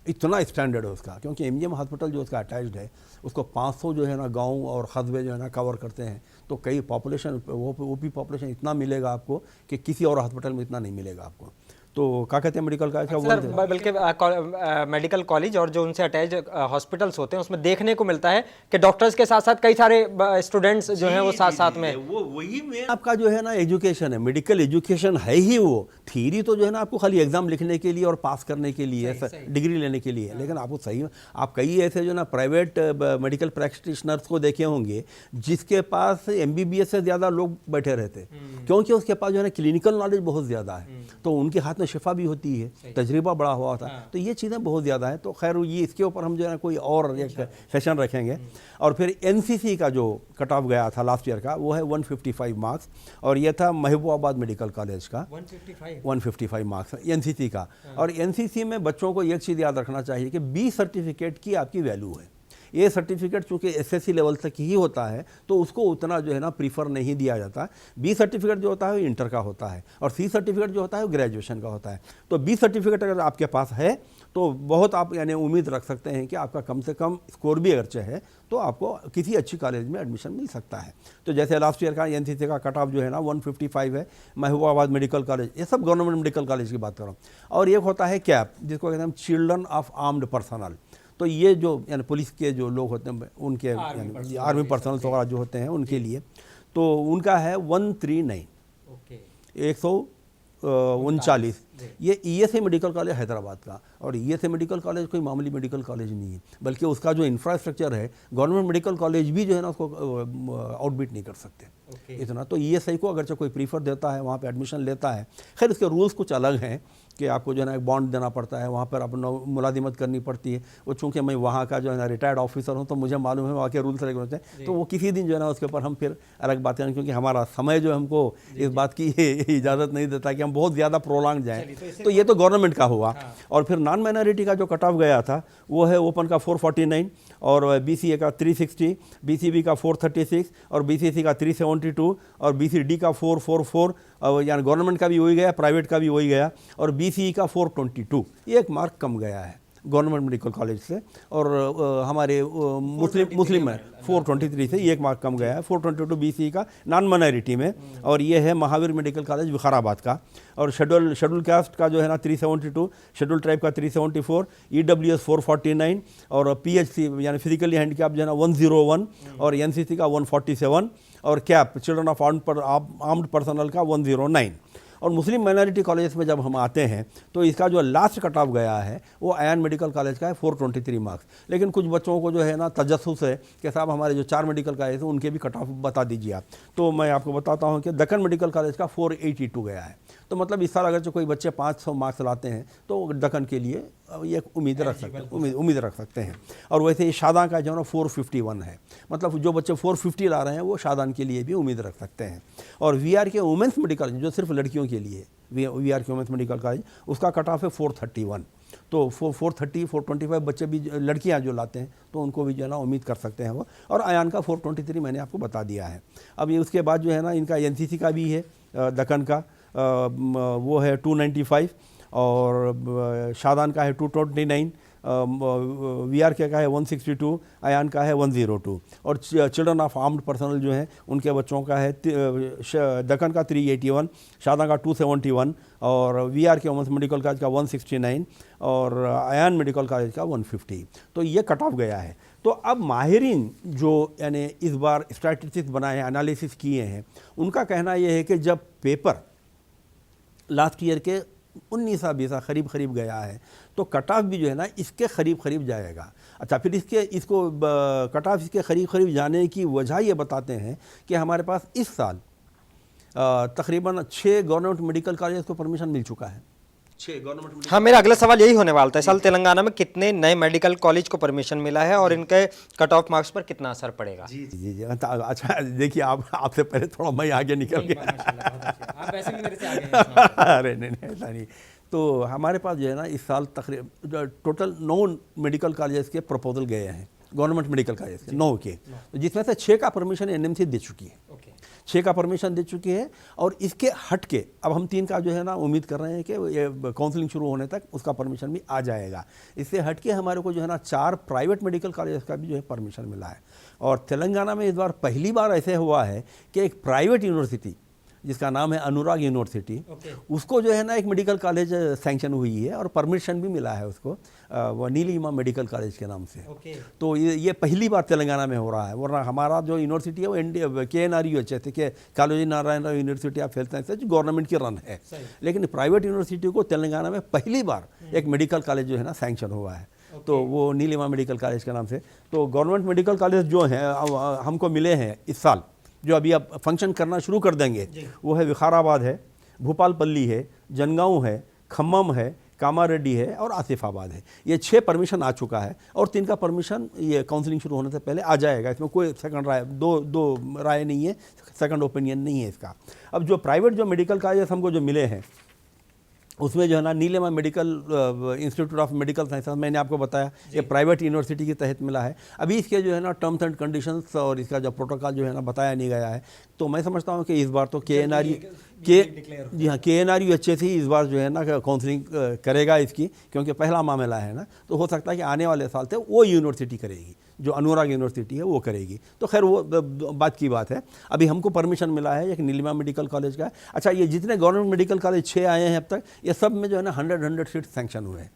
इतना स्टैंडर्ड है उसका, क्योंकि MGM हॉस्पिटल जो उसका अटैच्ड है उसको 500 जो है ना गांव और कस्बे जो है ना कवर करते हैं, तो कई पॉपुलेशन वो भी पॉपुलेशन इतना मिलेगा आपको कि किसी और हॉस्पिटल में इतना नहीं मिलेगा आपको। तो क्या कहते हैं मेडिकल कॉलेज का, बल्कि मेडिकल कॉलेज और जो उनसे अटैच हॉस्पिटल्स होते हैं उसमें देखने को मिलता है कि डॉक्टर्स के साथ साथ कई सारे स्टूडेंट्स जो हैं वो साथ में वही में आपका जो है ना एजुकेशन है, मेडिकल एजुकेशन है ही वो। थ्योरी तो जो है ना आपको खाली एग्जाम लिखने के लिए और पास करने के लिए, डिग्री लेने के लिए, लेकिन आपको सही आप कई ऐसे जो ना प्राइवेट मेडिकल प्रैक्टिशनर्स को देखे होंगे जिसके पास MBBS से ज़्यादा लोग बैठे रहते, क्योंकि उसके पास जो है ना क्लिनिकल नॉलेज बहुत ज़्यादा है, तो उनके हाथ में शिफा भी होती है, तजर्बा बड़ा हुआ होता है। तो ये चीज़ें बहुत ज़्यादा है। तो खैर ये इसके ऊपर हम जो है ना कोई और एक सेशन रखेंगे। और फिर NCC का जो कट ऑफ गया था लास्ट ईयर का, वो है 155 मार्क्स, और ये था महबूबाबाद मेडिकल कॉलेज का 155 मार्क्स NCC का। और NCC में बच्चों को एक चीज़ याद रखना चाहिए कि B सर्टिफिकेट की आपकी वैल्यू है। ये सर्टिफिकेट चूँकि SSC लेवल तक ही होता है, तो उसको उतना जो है ना प्रीफर नहीं दिया जाता। B सर्टिफिकेट जो होता है वो इंटर का होता है, और C सर्टिफिकेट जो होता है वो ग्रेजुएशन का होता है। तो B सर्टिफिकेट अगर आपके पास है तो बहुत आप यानी उम्मीद रख सकते हैं कि आपका कम से कम स्कोर भी अगर है तो आपको किसी अच्छी कॉलेज में एडमिशन मिल सकता है। तो जैसे लास्ट ईयर का एनसीसी का कट ऑफ जो है ना 155 है, महबूबाबाद मेडिकल कॉलेज, ये सब गवर्नमेंट मेडिकल कॉलेज की बात कर रहा हूँ। और एक होता है कैप, जिसको कहते हैं चिल्ड्रन ऑफ आर्म्ड पर्सनल। तो ये जो यानी पुलिस के जो लोग होते हैं उनके आर्मी पर्सनल वगैरह जो होते हैं उनके लिए, तो उनका है 139, 139। ये ईएसए मेडिकल कॉलेज हैदराबाद का, और ईएसए मेडिकल कॉलेज कोई मामूली मेडिकल कॉलेज नहीं है, बल्कि उसका जो इंफ्रास्ट्रक्चर है गवर्नमेंट मेडिकल कॉलेज भी जो है ना उसको आउटबीट नहीं कर सकते इतना। तो ईएसआई को अगर कोई प्रीफर देता है, वहाँ पे एडमिशन लेता है, खैर उसके रूल्स कुछ अलग हैं कि आपको जो है ना एक बॉन्ड देना पड़ता है, वहाँ पर अपना मुलाजिमत करनी पड़ती है। वो चूँकि मैं वहाँ का जो है ना रिटायर्ड ऑफिसर हूँ तो मुझे मालूम है वहाँ के रूल्स रेगुलेशन हैं, तो वो किसी दिन जो है ना उसके ऊपर हम फिर अलग बातें करें, क्योंकि हमारा समय जो है हमको इस बात की इजाज़त नहीं देता कि हम बहुत ज़्यादा प्रोलॉन्ग जाएँ। तो ये तो गवर्नमेंट का हुआ। और फिर नॉन माइनॉरिटी का जो कट ऑफ गया था वो है ओपन का 449 और बीसीए का 360, बीसीबी का 436 और बीसीसी का 372 और बीसीडी का 444, यानी गवर्नमेंट का भी वही गया, प्राइवेट का भी वही गया, और बीसीई का 422, एक मार्क कम गया है गवर्नमेंट मेडिकल कॉलेज से। और हमारे मुस्लिम में 423 से एक मार्क कम गया है, 422 बीसीई का नॉन माइनॉरिटी में। और ये है महावीर मेडिकल कॉलेज विकाराबाद का। और शेड्यूल कास्ट का जो है ना 372, शेड्यूल ट्राइब का 374, ईडब्ल्यूएस 449 और पीएचसी यानी फिजिकली हैंडीकैप जो है ना 101 और एनसीसी का 147 और cap children of armed personal का 109। और मुस्लिम माइनॉरिटी कॉलेज में जब हम आते हैं तो इसका जो लास्ट कट ऑफ गया है वो आयन मेडिकल कॉलेज का है 423 मार्क्स। लेकिन कुछ बच्चों को जो है ना तजस्सुस है कि साहब हमारे जो 4 मेडिकल कॉलेज हैं उनके भी कट ऑफ बता दीजिए आप। तो मैं आपको बताता हूँ कि दक्कन मेडिकल कॉलेज का 482 गया है। तो मतलब इस साल अगर जो कोई बच्चे 500 मार्क्स लाते हैं तो दक्कन के लिए ये उम्मीद रख सकते हैं, उम्मीद रख सकते हैं। और वैसे शादान का जो है ना 451 है, मतलब जो बच्चे 450 ला रहे हैं वो शादान के लिए भी उम्मीद रख सकते हैं। और वीआर के वुमेंस मेडिकल जो सिर्फ लड़कियों के लिए वीआर के वुमेंस मेडिकल कॉलेज, उसका कट ऑफ है 431। तो 430 425 बच्चे भी लड़कियां जो लाते हैं तो उनको भी जो है ना उम्मीद कर सकते हैं वो। और आयान का 423 मैंने आपको बता दिया है। अब ये उसके बाद जो है ना इनका एनसीसी का भी है दक्कन का, वो है 295 और शादान का है 229, वीआर के का है 162, आयान का है 102 और चिल्ड्रन ऑफ आर्म्ड पर्सनल जो हैं उनके बच्चों का है दक्कन का 381, शादान का 271 और वीआर के वुमेंस मेडिकल कॉलेज का 169 और आयान मेडिकल कॉलेज का 150। तो ये कट ऑफ गया है। तो अब माहिरीन जो यानी इस बार स्टैटिस्टिक्स बनाए हैं, एनालिसिस किए हैं, उनका कहना यह है कि जब पेपर लास्ट ईयर के 19-20 करीब गया है तो कट ऑफ भी जो है ना इसके करीब जाएगा। अच्छा, फिर इसको कट ऑफ इसके करीब जाने की वजह ये बताते हैं कि हमारे पास इस साल तकरीबन 6 गवर्नमेंट मेडिकल कॉलेज को परमिशन मिल चुका है। 6 गवर्नमेंट। हाँ, मेरा अगला सवाल यही होने वाला था, इस साल तेलंगाना में कितने नए मेडिकल कॉलेज को परमिशन मिला है और इनके कट ऑफ मार्क्स पर कितना असर पड़ेगा? जी। अच्छा देखिए, आपसे पहले थोड़ा मैं आगे निकल गया। आप वैसे भी मेरे से आगे हैं। अरे नहीं ऐसा नहीं। तो हमारे पास जो है ना इस साल तकरीबन टोटल 9 मेडिकल कॉलेज के प्रपोजल गए हैं, गवर्नमेंट मेडिकल कॉलेज के 9 के, तो जिसमें से 6 का परमिशन एनएमसी दे चुकी है। 6 का परमिशन दे चुकी है। और इसके हट के अब हम 3 का जो है ना उम्मीद कर रहे हैं कि ये काउंसलिंग शुरू होने तक उसका परमिशन भी आ जाएगा। इससे हट के हमारे को जो है ना 4 प्राइवेट मेडिकल कॉलेज का भी जो है परमिशन मिला है। और तेलंगाना में इस बार पहली बार ऐसे हुआ है कि एक प्राइवेट यूनिवर्सिटी जिसका नाम है अनुराग यूनिवर्सिटी, उसको जो है ना एक मेडिकल कॉलेज सैंक्शन हुई है और परमिशन भी मिला है उसको, वो नीलिमा मेडिकल कॉलेज के नाम से। तो ये पहली बार तेलंगाना में हो रहा है। वरना हमारा जो यूनिवर्सिटी है वो KNRUH है कि Kaloji Narayan university of health sciences government की रन है, लेकिन प्राइवेट यूनिवर्सिटी को तेलंगाना में पहली बार एक मेडिकल कॉलेज जो है ना सैंक्शन हुआ है। तो वो नीलिमा मेडिकल कॉलेज के नाम से। तो गवर्नमेंट मेडिकल कॉलेज जो हैं हमको मिले हैं इस साल, जो अभी अब फंक्शन करना शुरू कर देंगे, वो है विकाराबाद है, भूपालपल्ली है, जनगांव है, खम्मम है, कामारेड्डी है और आसिफाबाद है। ये 6 परमिशन आ चुका है और 3 का परमिशन ये काउंसलिंग शुरू होने से पहले आ जाएगा। इसमें कोई सेकंड राय दो राय नहीं है, सेकंड ओपिनियन नहीं है इसका। अब जो प्राइवेट जो मेडिकल कॉलेज हमको जो मिले हैं उसमें जो है ना Neelima medical institute of medical sciences, मैंने आपको बताया ये प्राइवेट यूनिवर्सिटी के तहत मिला है। अभी इसके जो है ना टर्म्स एंड कंडीशंस और इसका जो प्रोटोकॉल जो है ना बताया नहीं गया है। तो मैं समझता हूँ कि इस बार तो डिक्लेयर जी हाँ, KNRUHSE इस बार जो है ना काउंसलिंग करेगा इसकी, क्योंकि पहला मामला है ना, तो हो सकता है कि आने वाले साल से वो यूनिवर्सिटी करेगी, जो अनुराग यूनिवर्सिटी है वो करेगी। तो खैर वो बात की बात है। अभी हमको परमिशन मिला है एक नीलिमा मेडिकल कॉलेज का। अच्छा, ये जितने गवर्नमेंट मेडिकल कॉलेज 6 आए हैं अब तक, ये सब में जो है ना 100 सीट सैंक्शन हुए हैं।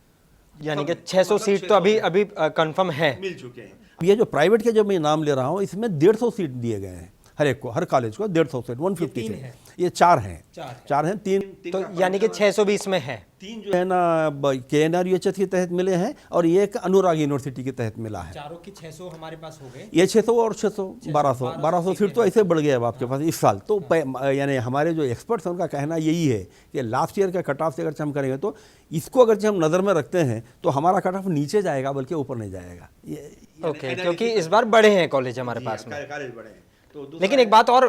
यानी कि 600 सीट तो अभी कंफर्म है। मिल चुके हैं। ये जो प्राइवेट के जो मैं नाम ले रहा हूँ, इसमें 150 सीट दिए गए हैं हर एक को, हर कॉलेज को 150 सीट, 150 सीट। ये 4 हैं, 4 हैं, 3 तो यानी कि 620 में है। 3 जो है ना KNRUHS के तहत मिले हैं और ये एक अनुराग यूनिवर्सिटी के तहत मिला है। चारों की 600 हमारे पास हो गए। ये 600 और 600 1200 सीट तो ऐसे बढ़ गया अब आपके पास इस साल। तो यानी हमारे जो एक्सपर्ट्स हैं उनका कहना यही है कि लास्ट ईयर का कट ऑफ से अगर हम करेंगे तो इसको अगर हम नज़र में रखते हैं तो हमारा कट ऑफ नीचे जाएगा, बल्कि ऊपर नहीं जाएगा। ओके, क्योंकि इस बार बड़े हैं कॉलेज हमारे पास में। कॉलेज बड़े हैं। लेकिन एक बात और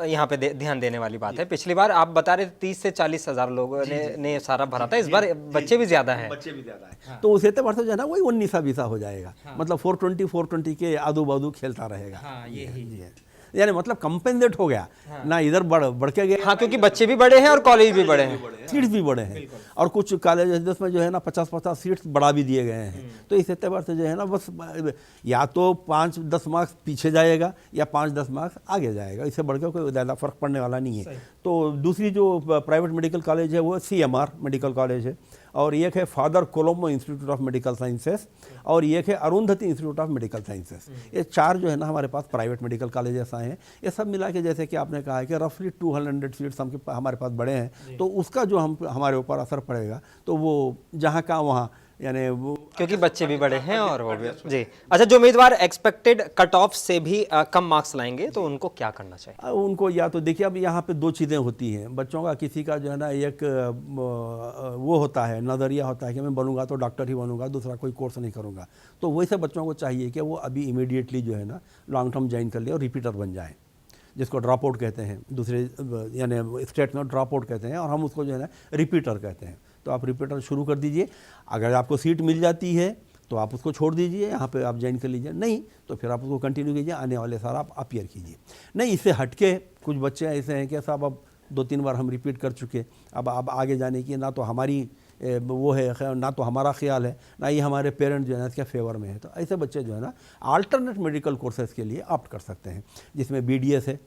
यहाँ पे ध्यान देने वाली बात है, पिछली बार आप बता रहे थे 30 से 40 हज़ार लोगों ने सारा भरा था, इस बार बच्चे भी ज्यादा हैं। बच्चे भी ज्यादा हैं। तो उस एतबार से जो है ना वही 19-20 हो जाएगा। मतलब 420 के आदू बादू खेलता रहेगा। हाँ, यही यानी मतलब कंपेंसेट हो गया ना, इधर बढ़ के गया। हाँ, क्योंकि बच्चे भी बड़े हैं और कॉलेज भी बड़े हैं, सीट्स भी बड़े हैं, और कुछ कॉलेज जिसमें जो है ना 50-50 सीट्स बढ़ा भी दिए गए हैं। तो इस एतबार से जो है ना बस या तो 5-10 मार्क्स पीछे जाएगा या 5-10 मार्क्स आगे जाएगा, इससे बढ़ के कोई ज़्यादा फर्क पड़ने वाला नहीं है। तो दूसरी जो प्राइवेट मेडिकल कॉलेज है वो CMR मेडिकल कॉलेज है, और एक है father Colombo institute of medical sciences, और एक है Arundhati institute of medical sciences. ये 4 जो है ना हमारे पास प्राइवेट मेडिकल कॉलेजेस आए हैं। ये सब मिला के, जैसे कि आपने कहा है कि रफली 200 सीट्स हमारे पास बड़े हैं, तो उसका जो हमारे ऊपर असर पड़ेगा तो वो जहाँ का वहाँ, यानी वो क्योंकि बच्चे भी बड़े हैं और वो भी जी। अच्छा, जो उम्मीदवार एक्सपेक्टेड कट ऑफ से भी कम मार्क्स लाएंगे तो उनको क्या करना चाहिए? उनको या तो देखिए, अब यहाँ पे 2 चीज़ें होती हैं बच्चों का। किसी का जो है ना एक वो होता है, नज़रिया होता है कि मैं बनूंगा तो डॉक्टर ही बनूंगा, दूसरा कोई कोर्स नहीं करूंगा। तो वैसे बच्चों को चाहिए कि वो अभी इमीडिएटली जो है ना लॉन्ग टर्म ज्वाइन कर ले और रिपीटर बन जाए, जिसको ड्रॉप आउट कहते हैं, दूसरे यानी स्टेट में ड्रॉप आउट कहते हैं, और हम उसको जो है ना रिपीटर कहते हैं। तो आप रिपीटर शुरू कर दीजिए। अगर आपको सीट मिल जाती है तो आप उसको छोड़ दीजिए, यहाँ पे आप ज्वाइन कर लीजिए, नहीं तो फिर आप उसको कंटिन्यू कीजिए, आने वाले साल आप अपीयर कीजिए। नहीं, इससे हटके कुछ बच्चे ऐसे हैं कि साहब अब 2-3 बार हम रिपीट कर चुके, अब आगे जाने की ना तो हमारी वो है, ना तो हमारा ख्याल है, ना ही हमारे पेरेंट्स जो है ना इसके फेवर में है। तो ऐसे बच्चे जो है ना अल्टरनेट मेडिकल कोर्सेज के लिए ऑप्ट कर सकते हैं, जिसमें BDS है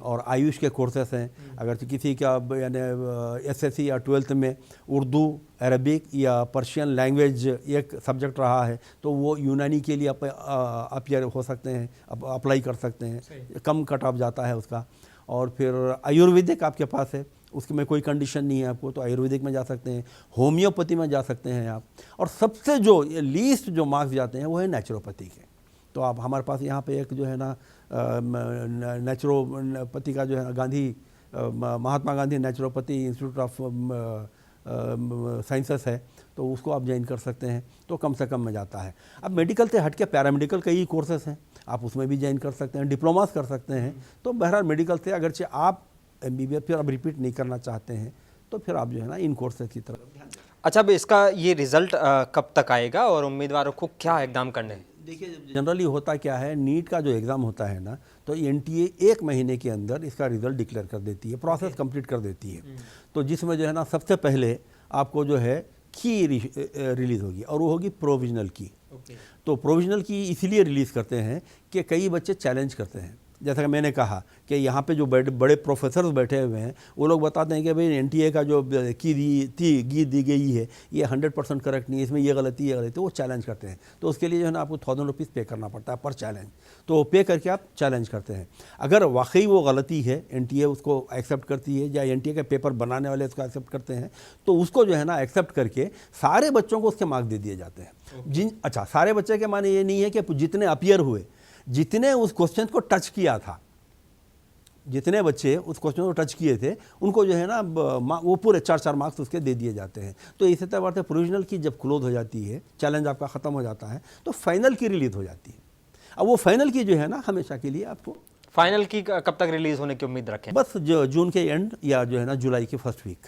और आयुष के कोर्सेस हैं। अगर किसी का यानी SSC या 12th में उर्दू, अरबिक या पर्शियन लैंग्वेज एक सब्जेक्ट रहा है तो वो यूनानी के लिए अपीयर हो सकते हैं, अप्लाई कर सकते हैं, कम कट ऑफ जाता है उसका। और फिर आयुर्वेदिक आपके पास है, उसमें कोई कंडीशन नहीं है आपको, तो आयुर्वेदिक में जा सकते हैं, होम्योपैथी में जा सकते हैं आप, और सबसे जो लीस्ट जो मार्क्स जाते हैं वो है नेचुरोपैथी के। तो आप हमारे पास यहाँ पे एक जो है ना नेचुरोपैथी का जो है Mahatma Gandhi naturopathy institute of sciences है, तो उसको आप ज्वाइन कर सकते हैं, तो कम से कम में जाता है। अब मेडिकल से हटके पैरामेडिकल कई कोर्सेस हैं, आप उसमें भी ज्वाइन कर सकते हैं, डिप्लोमास कर सकते हैं। तो बहरहाल मेडिकल से अगरचे आप MBBS फिर अब रिपीट नहीं करना चाहते हैं तो फिर आप जो है ना इन कोर्सेज की तरफ ध्यान दें। अच्छा, अब इसका ये रिजल्ट कब तक आएगा और उम्मीदवारों को क्या एग्जाम करने हैं? देखिए, जनरली होता क्या है, नीट का जो एग्ज़ाम होता है ना, तो NTA 1 महीने के अंदर इसका रिज़ल्ट डिक्लेयर कर देती है, प्रोसेस कंप्लीट कर देती है। तो जिसमें जो है ना सबसे पहले आपको जो है की रिलीज़ होगी, और वो होगी प्रोविजनल की। तो प्रोविजनल की इसलिए रिलीज़ करते हैं कि कई बच्चे चैलेंज करते हैं। जैसा कि मैंने कहा कि यहाँ पे जो बड़े प्रोफेसर्स बैठे हुए हैं वो लोग बताते हैं कि भाई NTA का जो की दी गई है ये 100% करेक्ट नहीं है, इसमें ये गलती है, वो चैलेंज करते हैं। तो उसके लिए जो है ना आपको 1000 रुपीज़ पे करना पड़ता है पर चैलेंज, तो पे करके आप चैलेंज करते हैं। अगर वाकई वो गलती है, NTA उसको एक्सेप्ट करती है, या NTA के पेपर बनाने वाले उसको एक्सेप्ट करते हैं, तो उसको जो है ना एक्सेप्ट करके सारे बच्चों को उसके मार्क्स दे दिए जाते हैं। अच्छा, सारे बच्चे के माने ये नहीं है कि जितने अपीयर हुए, जितने उस क्वेश्चन को टच किया था, जितने बच्चे उस क्वेश्चन को टच किए थे उनको जो है ना वो पूरे 4-4 मार्क्स उसके दे दिए जाते हैं। तो इसी तरह से प्रोविजनल की जब क्लोज हो जाती है, चैलेंज आपका ख़त्म हो जाता है, तो फाइनल की रिलीज हो जाती है। अब वो फाइनल की जो है ना हमेशा के लिए आपको फाइनल की कब तक रिलीज होने की उम्मीद रखें? बस जून के एंड या जो है ना जुलाई के फर्स्ट वीक।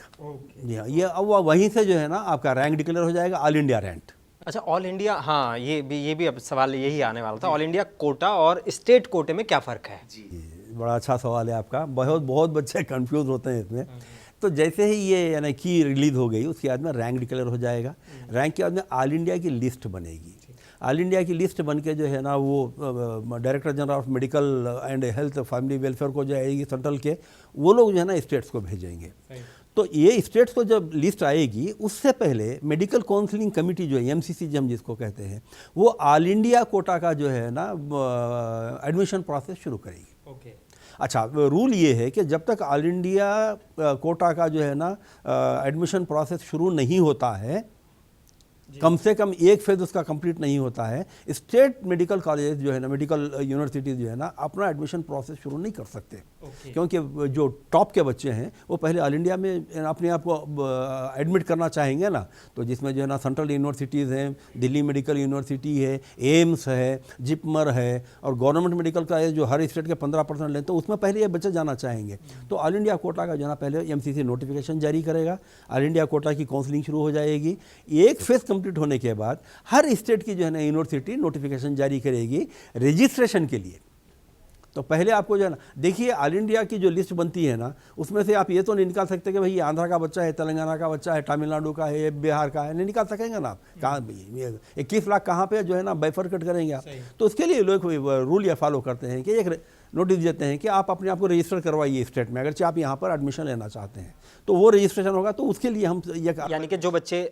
जी हाँ, ये अब वहीं से जो है ना आपका रैंक डिक्लेयर हो जाएगा, ऑल इंडिया रैंक। अच्छा, ऑल इंडिया, हाँ ये भी अब सवाल यही आने वाला था, ऑल इंडिया कोटा और स्टेट कोटे में क्या फ़र्क है? बड़ा अच्छा सवाल है आपका। बहुत बहुत बच्चे कंफ्यूज होते हैं इसमें। तो जैसे ही ये यानी की रिलीज़ हो गई, उसके बाद में रैंक डिक्लेयर हो जाएगा। रैंक के बाद में ऑल इंडिया की लिस्ट बनेगी। ऑल इंडिया की लिस्ट बन के जो है ना वो director general of medical and health family welfare को जाएगी सेंट्रल के, वो लोग जो है ना स्टेट्स को भेजेंगे। तो ये स्टेट्स को जब लिस्ट आएगी, उससे पहले मेडिकल काउंसलिंग कमेटी जो है, एमसीसी हम जिसको कहते हैं, वो ऑल इंडिया कोटा का जो है ना एडमिशन प्रोसेस शुरू करेगी। ओके। अच्छा, रूल ये है कि जब तक ऑल इंडिया कोटा का जो है ना एडमिशन प्रोसेस शुरू नहीं होता है, कम से कम एक फेज उसका कंप्लीट नहीं होता है, स्टेट मेडिकल कॉलेज जो है ना, मेडिकल यूनिवर्सिटीज़ जो है ना, अपना एडमिशन प्रोसेस शुरू नहीं कर सकते। क्योंकि जो टॉप के बच्चे हैं वो पहले ऑल इंडिया में अपने आप को एडमिट करना चाहेंगे ना, तो जिसमें जो है ना सेंट्रल यूनिवर्सिटीज़ हैं, दिल्ली मेडिकल यूनिवर्सिटी है, एम्स है, जिपमर है, और गवर्नमेंट मेडिकल कॉलेज जो हर स्टेट के 15% लेते हैं, उसमें पहले ये बच्चे जाना चाहेंगे। तो ऑल इंडिया कोटा का जो है ना पहले एमसीसी नोटिफिकेशन जारी करेगा, ऑल इंडिया कोटा की काउंसलिंग शुरू हो जाएगी। एक फेज कंप्लीट होने के बाद हर स्टेट की जो है ना यूनिवर्सिटी नोटिफिकेशन जारी करेगी रजिस्ट्रेशन के लिए। तो पहले आपको जो है ना, देखिए ऑल इंडिया की जो लिस्ट बनती है ना, उसमें से आप ये तो नहीं निकाल सकते कि भाई ये आंध्रा का बच्चा है, तेलंगाना का बच्चा है, तमिलनाडु का है, बिहार का है, नहीं निकाल सकेंगे ना आप। कहाँ 21 लाख कहाँ पे जो है ना बाइफरकेट करेंगे आप। तो उसके लिए लोग रूल ये फॉलो करते हैं कि एक नोटिस देते हैं कि आप अपने आप को रजिस्टर करवाइए स्टेट में, अगर आप यहाँ पर एडमिशन लेना चाहते हैं तो वो रजिस्ट्रेशन होगा। तो उसके लिए हम ये यानी कि जो बच्चे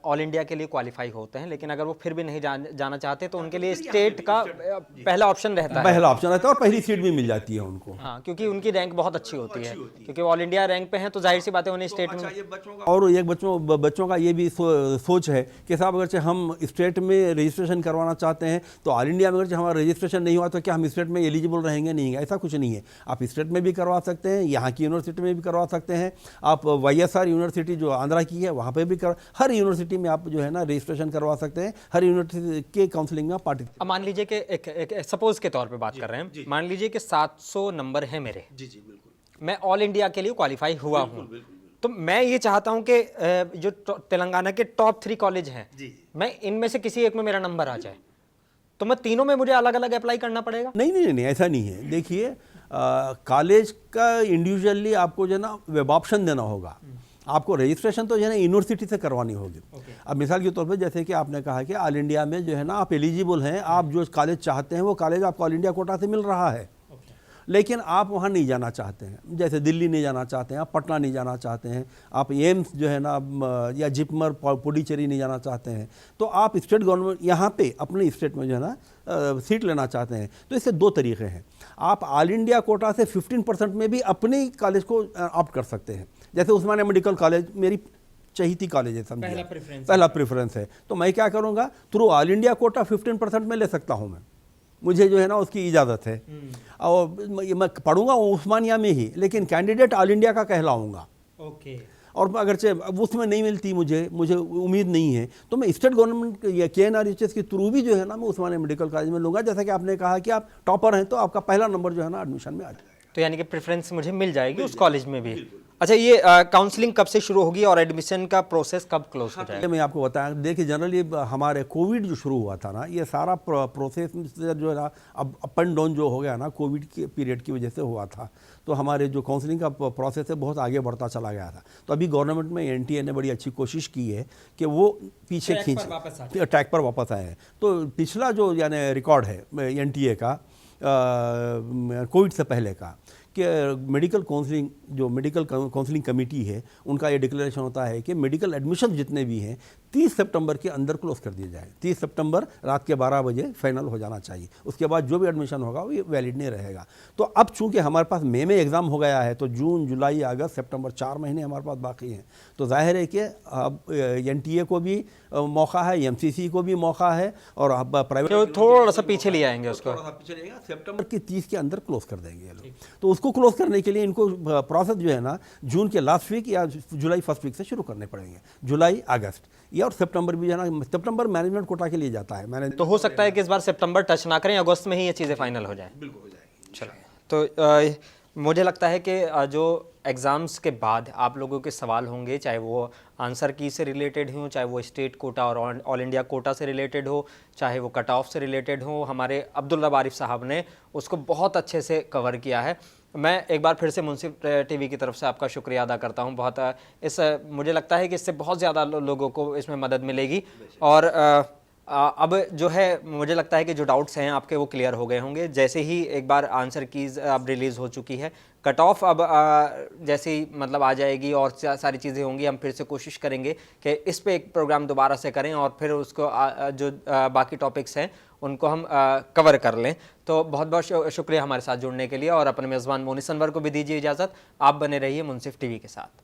ऑल इंडिया के लिए क्वालिफाई होते हैं, लेकिन अगर वो फिर भी नहीं जाना चाहते तो उनके लिए स्टेट का पहला ऑप्शन रहता है। पहला ऑप्शन रहता है और पहली सीट भी मिल जाती है उनको। हाँ, क्योंकि उनकी रैंक बहुत अच्छी होती है, क्योंकि ऑल इंडिया रैंक पे हैं, तो जाहिर सी बात है उन्हें स्टेट में। और एक बच्चों का ये भी सोच है कि साहब अगर हम स्टेट में रजिस्ट्रेशन करवाना चाहते हैं तो ऑल इंडिया में अगर हमारा रजिस्ट्रेशन नहीं हुआ तो क्या हम स्टेट में एलिजिबल रहेंगे? नहीं, ऐसा कुछ नहीं है। आप स्टेट में भी करवा सकते हैं, यहाँ की यूनिवर्सिटी में भी करवा सकते हैं, आप YSR यूनिवर्सिटी जो आंध्रा की है वहाँ पे भी हर यूनिवर्सिटी में आप जो है ना रजिस्ट्रेशन करवा सकते हैं, हर यूनिवर्सिटी के काउंसलिंग में पार्टिसिपेट। अब मान लीजिए कि एक सपोज के तौर पे बात कर रहे हैं, मान लीजिए कि 700 नंबर है मेरे, जी बिल्कुल, मैं ऑल इंडिया के लिए क्वालिफाई हुआ हूँ, तो मैं ये चाहता हूँ कि जो तेलंगाना के टॉप 3 कॉलेज हैं, मैं इनमें से किसी एक में मेरा नंबर आ जाए, तो मैं तीनों में मुझे अलग अलग अप्लाई करना पड़ेगा? नहीं, ऐसा नहीं है। देखिए कॉलेज का इंडिविजुअली आपको जो है ना वेब ऑप्शन देना होगा। आपको रजिस्ट्रेशन तो जो है ना यूनिवर्सिटी से करवानी होगी। अब मिसाल के तौर पे जैसे कि आपने कहा कि ऑल इंडिया में जो है ना आप एलिजिबल हैं, आप जो कॉलेज चाहते हैं वो कॉलेज आपको ऑल इंडिया कोटा से मिल रहा है, लेकिन आप वहाँ नहीं जाना चाहते हैं, जैसे दिल्ली नहीं जाना चाहते हैं, आप पटना नहीं जाना चाहते हैं, आप एम्स जो है ना या जिपमर पुडुचेरी नहीं जाना चाहते हैं, तो आप स्टेट गवर्नमेंट यहाँ पे अपने स्टेट में जो है ना सीट लेना चाहते हैं, तो इसके 2 तरीके हैं। आप ऑल इंडिया कोटा से 15% में भी अपने कॉलेज को ऑप्ट कर सकते हैं। जैसे उस्मानिया मेडिकल कॉलेज मेरी चहीती कॉलेज है, समझिए पहला प्रेफरेंस है, तो मैं क्या करूँगा, थ्रू ऑल इंडिया कोटा 15% में ले सकता हूँ मैं, मुझे जो है ना उसकी इजाज़त है, और मैं पढ़ूंगा उस्मानिया में ही, लेकिन कैंडिडेट ऑल इंडिया का कहलाऊंगा। ओके। और अगर उसमें नहीं मिलती मुझे उम्मीद नहीं है, तो मैं स्टेट गवर्नमेंट या KNRHS के थ्रू भी जो है ना मैं उस्मानिया मेडिकल कॉलेज में लूँगा। जैसा कि आपने कहा कि आप टॉपर हैं तो आपका पहला नंबर जो है ना एडमिशन में आ जाएगा। तो यानी कि प्रेफरेंस मुझे मिल जाएगी उस कॉलेज में भी। अच्छा, ये काउंसलिंग कब से शुरू होगी और एडमिशन का प्रोसेस कब क्लोज हो जाएगा? मैं आपको बताया, देखिए जनरली हमारे कोविड जो शुरू हुआ था ना, ये सारा प्रोसेस जो है ना अब अप एंड डाउन जो हो गया ना कोविड के पीरियड की वजह से हुआ था, तो हमारे जो काउंसलिंग का प्रोसेस है बहुत आगे बढ़ता चला गया था। तो अभी गवर्नमेंट में NTA ने बड़ी अच्छी कोशिश की है कि वो पीछे ट्रैक पर वापस आए हैं। तो पिछला जो यानी रिकॉर्ड है NTA का कोविड से पहले का, कि मेडिकल काउंसलिंग जो मेडिकल काउंसलिंग कमेटी है उनका ये डिक्लेरेशन होता है कि मेडिकल एडमिशन जितने भी हैं 30 सितंबर के अंदर क्लोज कर दिए जाए। 30 सितंबर रात के 12 बजे फाइनल हो जाना चाहिए, उसके बाद जो भी एडमिशन होगा वो वैलिड नहीं रहेगा। तो अब चूंकि हमारे पास मई में एग्ज़ाम हो गया है, तो जून जुलाई अगस्त सितंबर 4 महीने हमारे पास बाकी हैं, तो जाहिर है कि अब NTA को भी मौका है, MCC को भी मौका है, और अब प्राइवेट थोड़ा सा पीछे ले आएंगे उसको, सितंबर की 30 के अंदर क्लोज कर देंगे ये लोग। तो उसको क्लोज करने के लिए इनको प्रोसेस जो है ना जून के लास्ट वीक या जुलाई फर्स्ट वीक से शुरू करने पड़ेंगे। जुलाई अगस्त या और सितंबर भी जो है ना, सितंबर मैनेजमेंट कोटा के लिए जाता है। तो हो सकता है कि इस बार सितंबर टच ना करें, अगस्त में ही ये चीज़ें फाइनल हो जाए। बिल्कुल हो जाएगी। चलो, तो मुझे लगता है कि जो एग्ज़ाम्स के बाद आप लोगों के सवाल होंगे, चाहे वो आंसर की से रिलेटेड हों, चाहे वो स्टेट कोटा और ऑल इंडिया कोटा से रिलेटेड हो, चाहे वो कट ऑफ से रिलेटेड हो, हमारे अब्दुल रब आरिफ साहब ने उसको बहुत अच्छे से कवर किया है। मैं एक बार फिर से मुंसिफ टीवी की तरफ से आपका शुक्रिया अदा करता हूं। बहुत मुझे लगता है कि इससे बहुत ज़्यादा लोगों को इसमें मदद मिलेगी। और अब जो है मुझे लगता है कि जो डाउट्स हैं आपके वो क्लियर हो गए होंगे। जैसे ही एक बार आंसर कीज़ अब रिलीज़ हो चुकी है, कट ऑफ अब जैसे ही मतलब आ जाएगी और सारी चीज़ें होंगी, हम फिर से कोशिश करेंगे कि इस पे एक प्रोग्राम दोबारा से करें और फिर उसको जो बाकी टॉपिक्स हैं उनको हम कवर कर लें। तो बहुत बहुत शुक्रिया हमारे साथ जुड़ने के लिए, और अपने मेज़बान मोनिस अनवर को भी दीजिए इजाज़त। आप बने रहिए मुंसिफ टीवी के साथ।